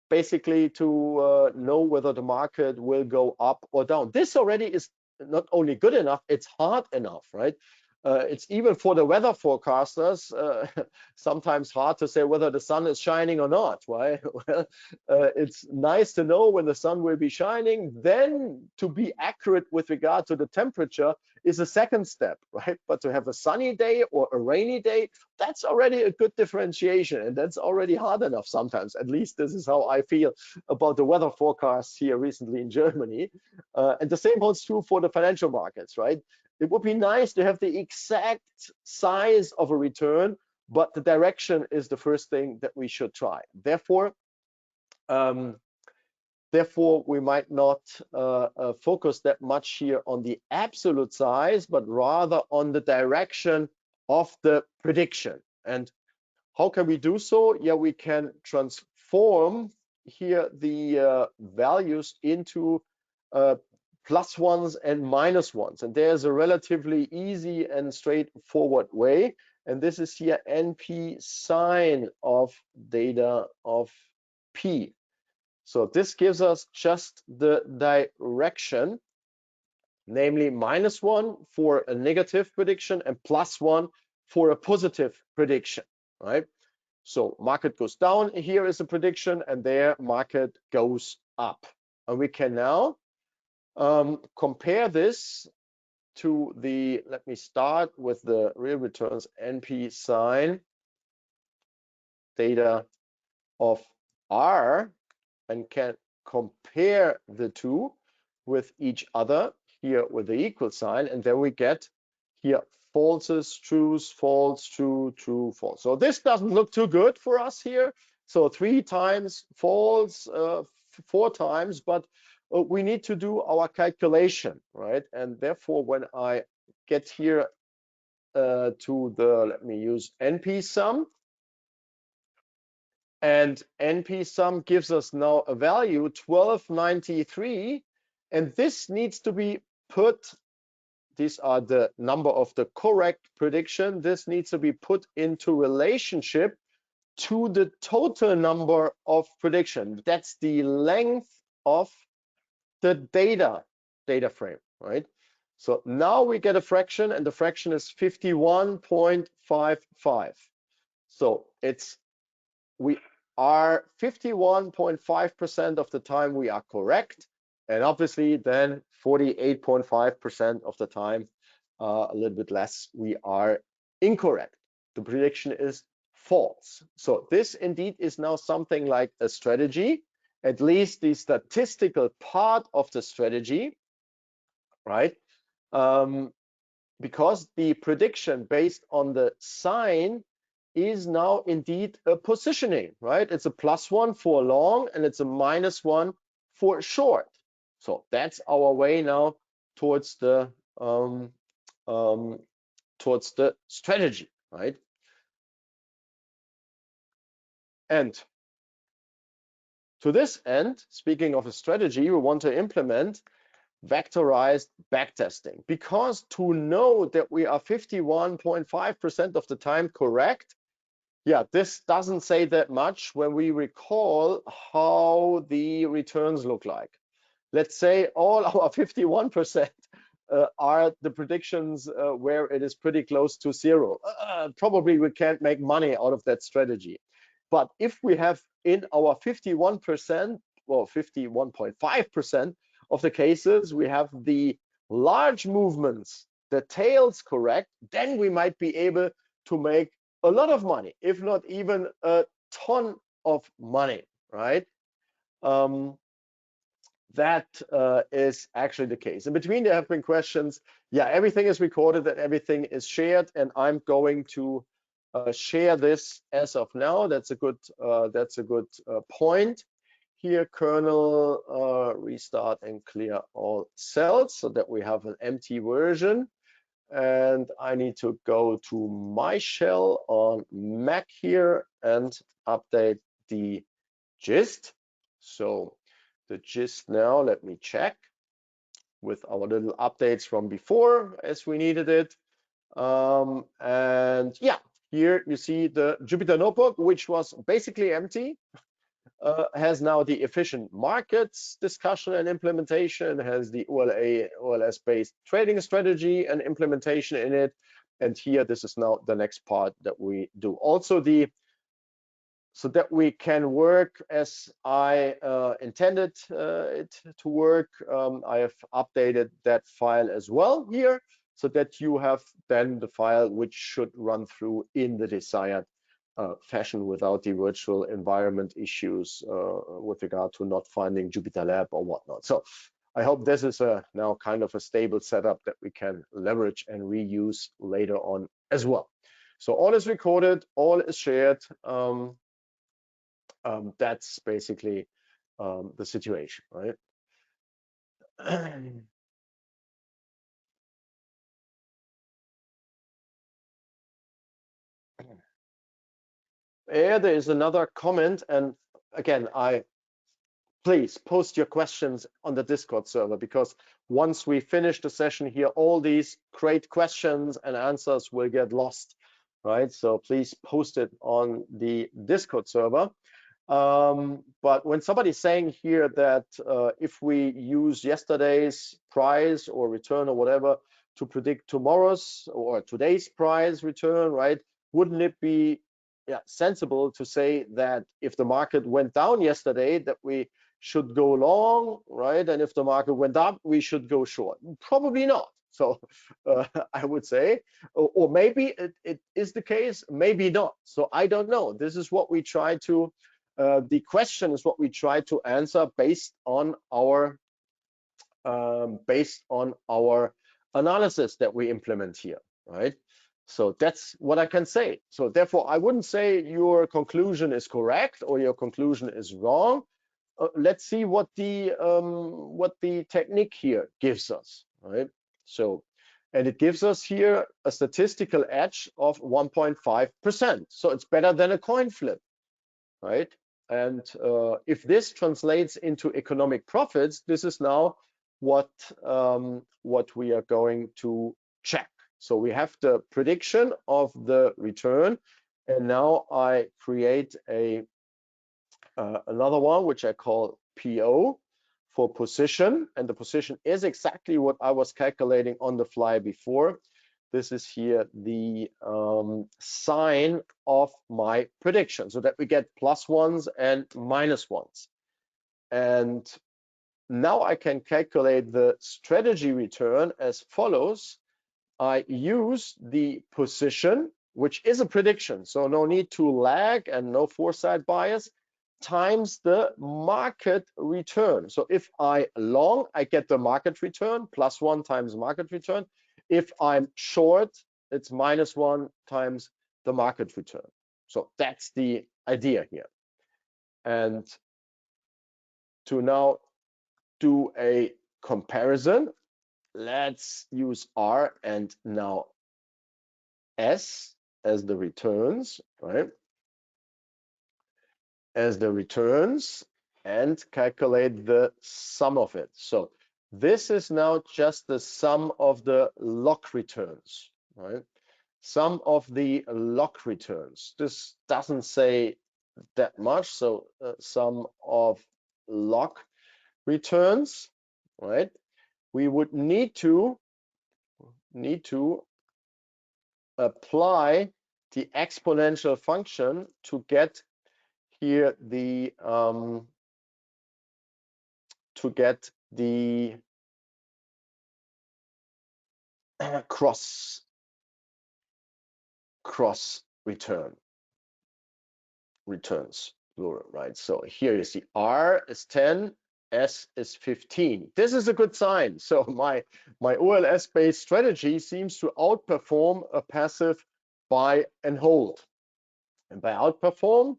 Speaker 1: basically to know whether the market will go up or down. This already is not only good enough, it's hard enough, right? It's even for the weather forecasters sometimes hard to say whether the sun is shining or not, right? Well, it's nice to know when the sun will be shining. Then to be accurate with regard to the temperature is a second step, right? But to have a sunny day or a rainy day, that's already a good differentiation, and that's already hard enough sometimes. At least this is how I feel about the weather forecasts here recently in Germany. And the same holds true for the financial markets, right? It would be nice to have the exact size of a return, but the direction is the first thing that we should try. Therefore, we might not focus that much here on the absolute size, but rather on the direction of the prediction. And how can we do so? Yeah, we can transform here the values into plus ones and minus ones. And there's a relatively easy and straightforward way. And this is here NP sine of data of P. So this gives us just the direction, namely -1 for a negative prediction and +1 for a positive prediction, right? So market goes down, here is a prediction, and there market goes up. And we can now compare this to the, let me start with the real returns, NP sine data of R, and can compare the two with each other here with the equal sign, and then we get here falses, trues, false, true, true, false. So this doesn't look too good for us here. So 3 times false, 4 times, but we need to do our calculation, right? And therefore, when I get here to the, let me use NP sum, and NP sum gives us now a value 1293, and this needs to be put, these are the number of the correct prediction, this needs to be put into relationship to the total number of prediction. That's the length of the data frame, right? So now we get a fraction, and the fraction is 51.55. So it's, we are 51.5% of the time we are correct, and obviously then 48.5% of the time, a little bit less, we are incorrect. The prediction is false. So this indeed is now something like a strategy, at least the statistical part of the strategy, right? Because the prediction based on the sign is now indeed a positioning, right? It's a +1 for long, and it's a -1 for short. So that's our way now towards the strategy, right? And to this end, speaking of a strategy, we want to implement vectorized backtesting, because to know that we are 51.5% of the time correct, yeah, this doesn't say that much when we recall how the returns look like. Let's say all our 51% are the predictions where it is pretty close to 0. Probably we can't make money out of that strategy. But if we have in our 51%, well, 51.5% of the cases, we have the large movements, the tails correct, then we might be able to make a lot of money, if not even a ton of money, right? That is actually the case. In between, there have been questions. Yeah, everything is recorded and everything is shared, and I'm going to share this as of now. That's a good point. Here, kernel restart and clear all cells so that we have an empty version. And I need to go to my shell on Mac here and update the gist. So the gist now, let me check with our little updates from before as we needed it. And yeah, here you see the Jupyter notebook, which was basically empty. Has now the efficient markets discussion and implementation, has the OLS-based trading strategy and implementation in it. And here, this is now the next part that we do. Also, so that we can work as I intended it to work, I have updated that file as well here, so that you have then the file which should run through in the desired fashion without the virtual environment issues with regard to not finding Jupyter Lab or whatnot. So I hope this is now kind of a stable setup that we can leverage and reuse later on as well. So all is recorded, all is shared. That's basically the situation, right? Yeah, there is another comment, and again, please post your questions on the Discord server, because once we finish the session here, all these great questions and answers will get lost, right? So please post it on the Discord server. But when somebody's saying here that if we use yesterday's price or return or whatever to predict tomorrow's or today's price return, right? Wouldn't it be sensible to say that if the market went down yesterday, that we should go long, right? And if the market went up, we should go short? Probably not. So I would say, or maybe it is the case, maybe not. So I don't know. This is what we try to, the question is what we try to answer based on our analysis that we implement here, right? So that's what I can say. So therefore, I wouldn't say your conclusion is correct or your conclusion is wrong. Let's see what the technique here gives us, right? So, and it gives us here a statistical edge of 1.5%. So it's better than a coin flip, right? And if this translates into economic profits, this is now what we are going to check. So we have the prediction of the return, and now I create another one which I call PO for position, and the position is exactly what I was calculating on the fly before. This is here the sign of my prediction, so that we get +1s and -1s. And now I can calculate the strategy return as follows. I use the position, which is a prediction, so no need to lag and no foresight bias, times the market return. So if I long, I get the market return, +1 times market return. If I'm short, it's -1 times the market return. So that's the idea here. And to now do a comparison, let's use R and now S as the returns, right? As the returns, and calculate the sum of it. So this is now just the sum of the log returns, right? Sum of the log returns. This doesn't say that much. So sum of log returns, right? We would need to apply the exponential function to get here the cross returns plural, right? So here you see R is 10, S is 15. This is a good sign. So my OLS based strategy seems to outperform a passive buy and hold. And by outperform,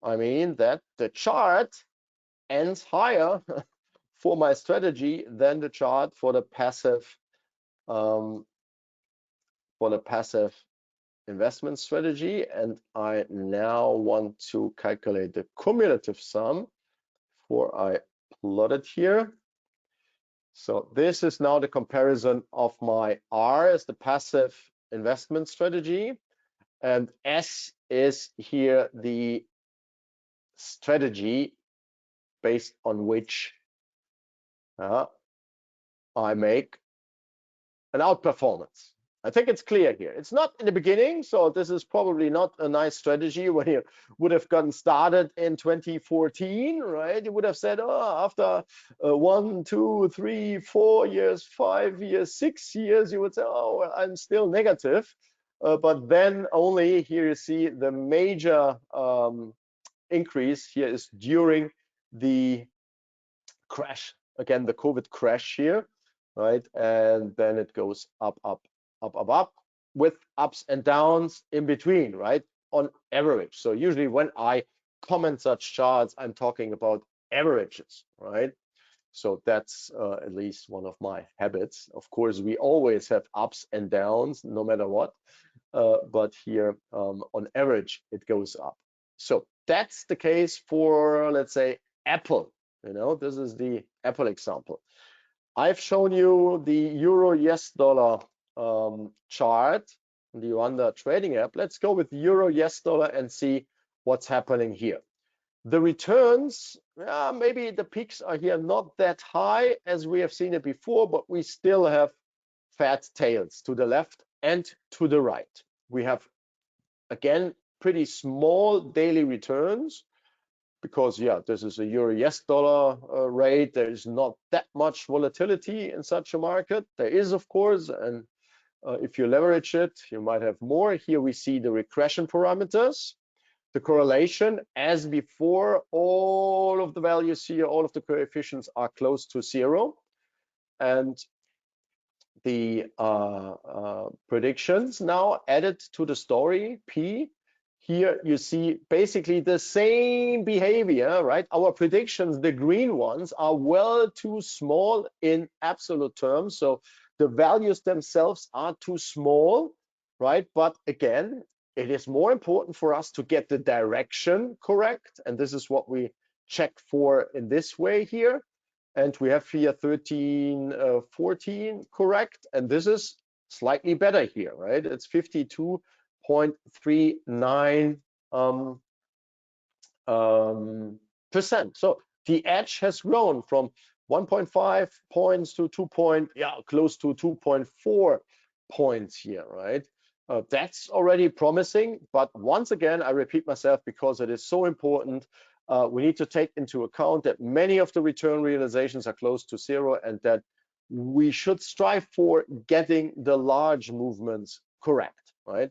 Speaker 1: I mean that the chart ends higher for my strategy than the chart for the passive investment strategy. And I now want to calculate the cumulative sum before I plot it here. So this is now the comparison of my R as the passive investment strategy, and S is here the strategy based on which I make an outperformance. I think it's clear here. It's not in the beginning, so this is probably not a nice strategy when you would have gotten started in 2014, right? You would have said, oh, after 1, 2, 3, 4 years, 5 years, 6 years, you would say, oh, well, I'm still negative. But then only here you see the major increase here is during the crash, again, the COVID crash here, right? And then it goes up, up, up, up, up, with ups and downs in between, right? On average. So usually when I comment such charts, I'm talking about averages, right? So that's at least one of my habits. Of course, we always have ups and downs, no matter what. But here, on average, it goes up. So that's the case for, let's say, Apple. You know, this is the Apple example. I've shown you the euro US dollar chart in the Wanda trading app. Let's go with euro US dollar and see what's happening here. The returns, maybe the peaks are here not that high as we have seen it before, but we still have fat tails to the left and to the right. We have, again, pretty small daily returns because, yeah, this is a euro US dollar rate. There is not that much volatility in such a market. There is, of course, and if you leverage it, you might have more. Here we see the regression parameters. The correlation, as before, all of the values here, all of the coefficients are close to 0. And the predictions now added to the story, P. Here you see basically the same behavior, right? Our predictions, the green ones, are well too small in absolute terms. So the values themselves are too small, right? But again, it is more important for us to get the direction correct. And this is what we check for in this way here. And we have here 13, 14 correct. And this is slightly better here, right? It's 52.39%. So the edge has grown from 1.5 points to close to 2.4 points here, right? That's already promising, but once again, I repeat myself because it is so important. We need to take into account that many of the return realizations are close to 0 and that we should strive for getting the large movements correct, right?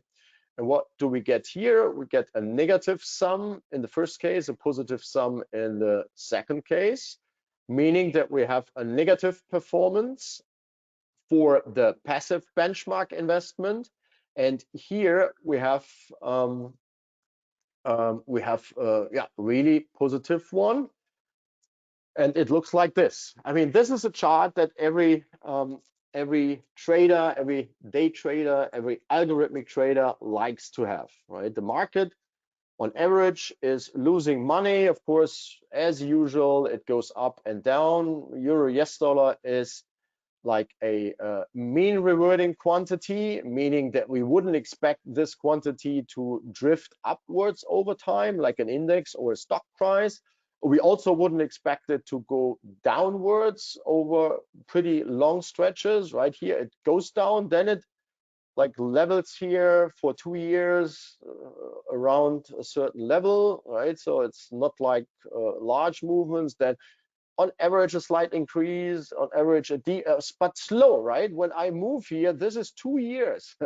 Speaker 1: And what do we get here? We get a negative sum in the first case, a positive sum in the second case, meaning that we have a negative performance for the passive benchmark investment. And here we have really positive one. And it looks like this. I mean, this is a chart that every trader, every day trader, every algorithmic trader likes to have, right? The market on average is losing money. Of course, as usual, it goes up and down. Euro US dollar is like a mean reverting quantity, meaning that we wouldn't expect this quantity to drift upwards over time, like an index or a stock price. We also wouldn't expect it to go downwards over pretty long stretches. Right here, it goes down, then it like levels here for 2 years around a certain level, right? So it's not like large movements. Then on average a slight increase, on average but slow, right? When I move here, this is 2 years.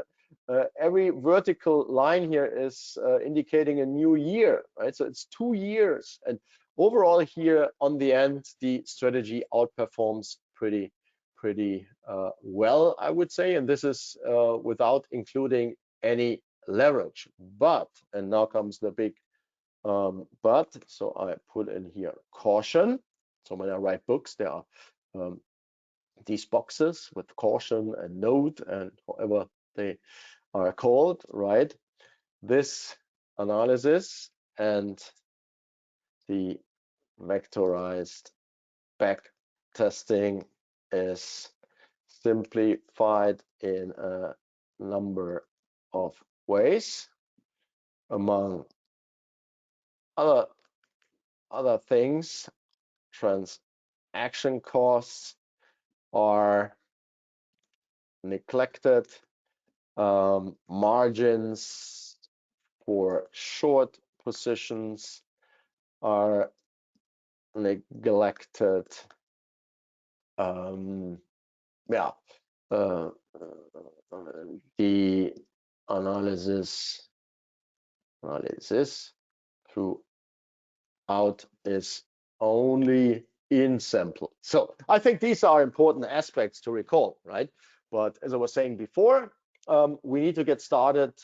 Speaker 1: Every vertical line here is indicating a new year, right? So it's 2 years, and overall here on the end, the strategy outperforms pretty pretty well, I would say, and this is without including any leverage. But, and now comes the big but, so I put in here caution. So when I write books, there are these boxes with caution and note and however they are called, right? This analysis and the vectorized back testing is simplified in a number of ways. Among other things, transaction costs are neglected, margins for short positions are neglected. Yeah, the analysis throughout is only in sample. So I think these are important aspects to recall, right? But as I was saying before, we need to get started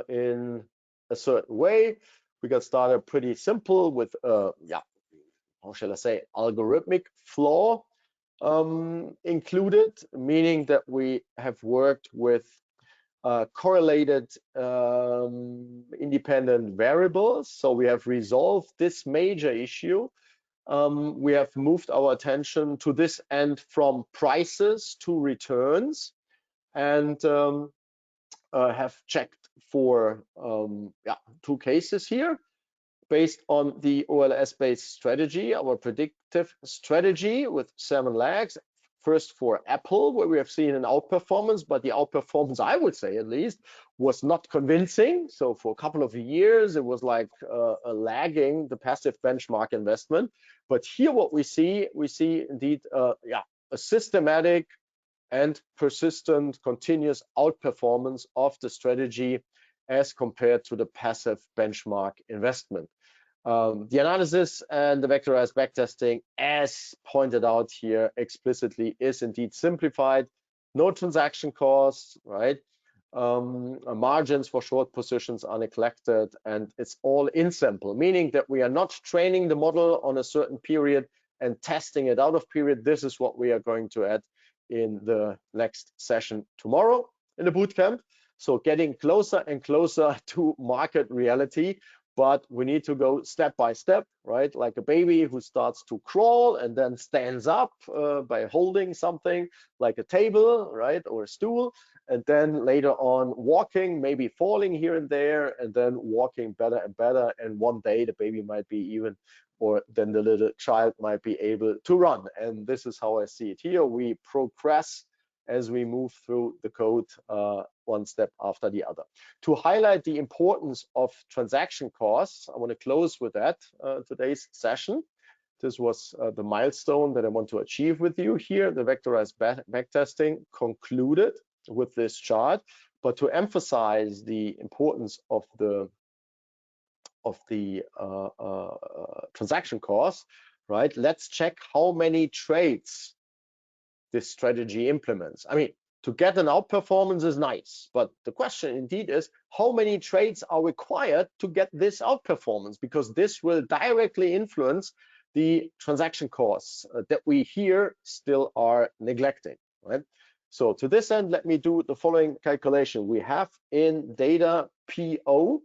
Speaker 1: in a certain way. We got started pretty simple with, yeah, how shall I say, algorithmic flaw included, meaning that we have worked with correlated independent variables. So we have resolved this major issue. We have moved our attention to this end from prices to returns, and have checked for yeah, two cases here based on the OLS-based strategy, our predictive strategy with 7 legs. First for Apple, where we have seen an outperformance, but the outperformance, I would say at least, was not convincing. So for a couple of years, it was like lagging the passive benchmark investment. But here what we see indeed, yeah, a systematic and persistent continuous outperformance of the strategy as compared to the passive benchmark investment. The analysis and the vectorized backtesting, as pointed out here explicitly, is indeed simplified. No transaction costs, right? Margins for short positions are neglected, and it's all in sample, meaning that we are not training the model on a certain period and testing it out of period. This is what we are going to add in the next session tomorrow in the bootcamp. So getting closer and closer to market reality, but we need to go step by step, right? Like a baby who starts to crawl and then stands up by holding something like a table, right, or a stool, and then later on walking, maybe falling here and there, and then walking better and better. And one day the baby might be even, or then the little child might be able to run. And this is how I see it here. We progress as we move through the code one step after the other. To highlight the importance of transaction costs, I want to close with that today's session. This was the milestone that I want to achieve with you here. The vectorized backtesting concluded with this chart, but to emphasize the importance of the transaction costs, right? Let's check how many trades this strategy implements. I mean, to get an outperformance is nice, but the question indeed is how many trades are required to get this outperformance, because this will directly influence the transaction costs that we here still are neglecting, right? So to this end, let me do the following calculation. We have in data PO,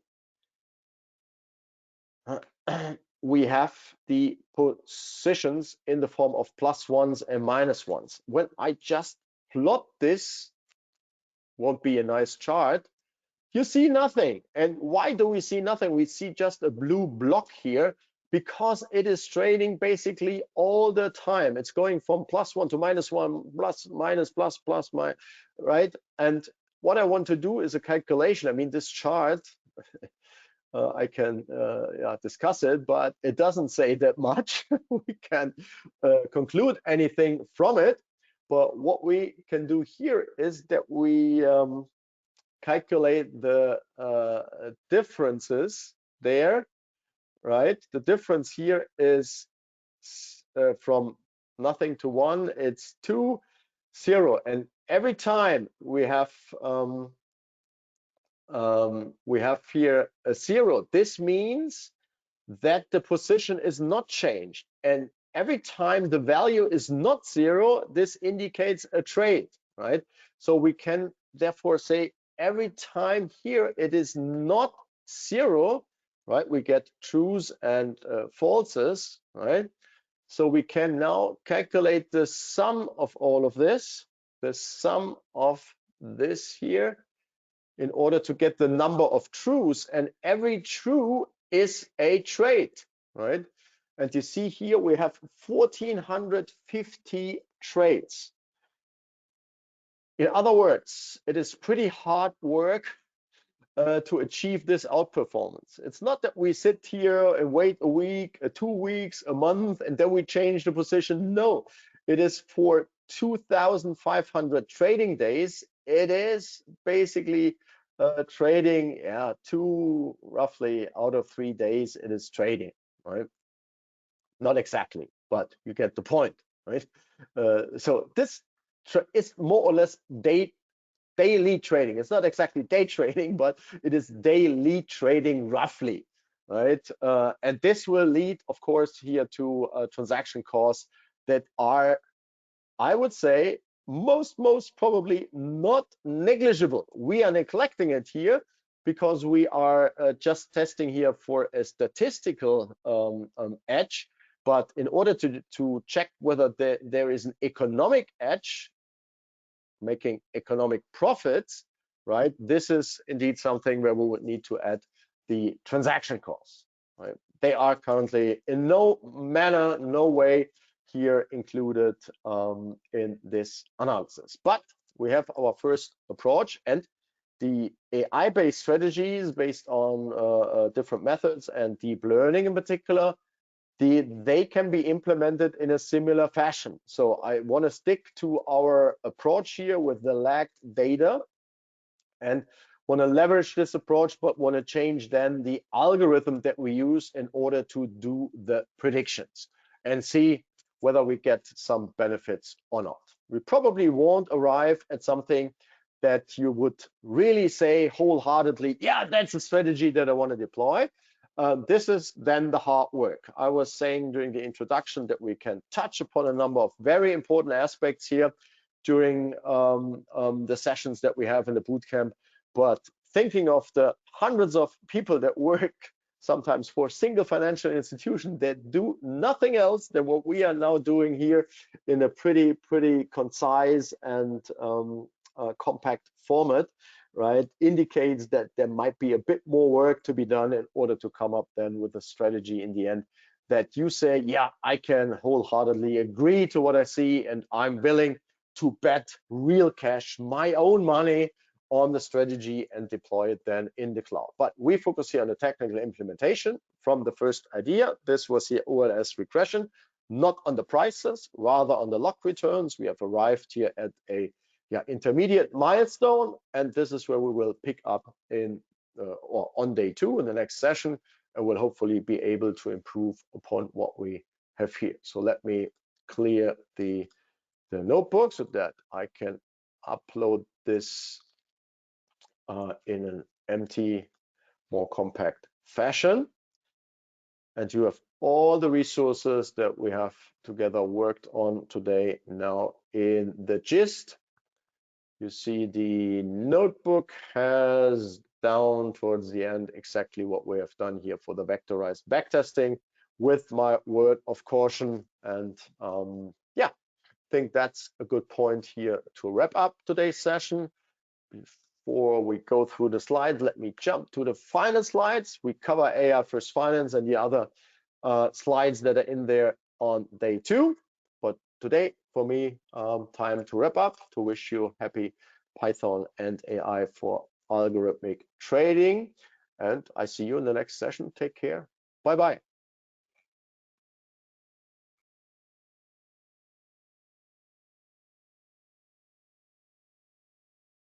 Speaker 1: we have the positions in the form of +1s and -1s. When I just plot this, won't be a nice chart, you see nothing. And why do we see nothing? We see just a blue block here because it is trading basically all the time. It's going from +1 to -1, plus, minus, plus, plus, minus, right? And what I want to do is a calculation. I mean, this chart, I can yeah, discuss it, but it doesn't say that much. We can't conclude anything from it. But what we can do here is that we calculate the differences there, right? The difference here is from nothing to 1, it's 2. 0. And every time we have here a 0, this means that the position is not changed. And every time the value is not 0, this indicates a trade, right? So we can therefore say every time here it is not 0, right? We get trues and falses, right? So we can now calculate the sum of all of this, the sum of this here, in order to get the number of trues, and every true is a trade, right? And you see here we have 1450 trades. In other words, it is pretty hard work to achieve this outperformance. It's not that we sit here and wait a week, 2 weeks, a month, and then we change the position. No, it is for 2,500 trading days. It is basically trading, yeah, 2 roughly out of 3 days. It is trading, right? Not exactly, but you get the point, right? So this is more or less daily trading. It's not exactly day trading, but it is daily trading roughly, right? And this will lead, of course, here to transaction costs that are, I would say, most probably not negligible. We are neglecting it here because we are just testing here for a statistical edge. But in order to check whether there is an economic edge, making economic profits, right? This is indeed something where we would need to add the transaction costs, right? They are currently in no manner, no way here included in this analysis. But we have our first approach, and the AI-based strategies based on different methods and deep learning in particular, they can be implemented in a similar fashion. So I want to stick to our approach here with the lagged data and want to leverage this approach, but want to change then the algorithm that we use in order to do the predictions and see whether we get some benefits or not. We probably won't arrive at something that you would really say wholeheartedly, yeah, that's a strategy that I want to deploy. This is then the hard work. I was saying during the introduction that we can touch upon a number of very important aspects here during the sessions that we have in the bootcamp, but thinking of the hundreds of people that work sometimes for single financial institution that do nothing else than what we are now doing here in a pretty concise and compact format, right, indicates that there might be a bit more work to be done in order to come up then with a strategy in the end that you say, yeah, I can wholeheartedly agree to what I see, and I'm willing to bet real cash, my own money, on the strategy and deploy it then in the cloud. But we focus here on the technical implementation from the first idea. This was here OLS regression, not on the prices, rather on the log returns. We have arrived here at a intermediate milestone, and this is where we will pick up in or on day 2 in the next session, and will hopefully be able to improve upon what we have here. So let me clear the notebook so that I can upload this in an empty, more compact fashion. And you have all the resources that we have together worked on today now in the gist. You see the notebook has down towards the end exactly what we have done here for the vectorized backtesting with my word of caution. And yeah, I think that's a good point here to wrap up today's session. Before we go through the slides, let me jump to the final slides. We cover AI First Finance and the other slides that are in there on day 2. But today, for me, time to wrap up, to wish you happy Python and AI for algorithmic trading. And I see you in the next session. Take care. Bye-bye.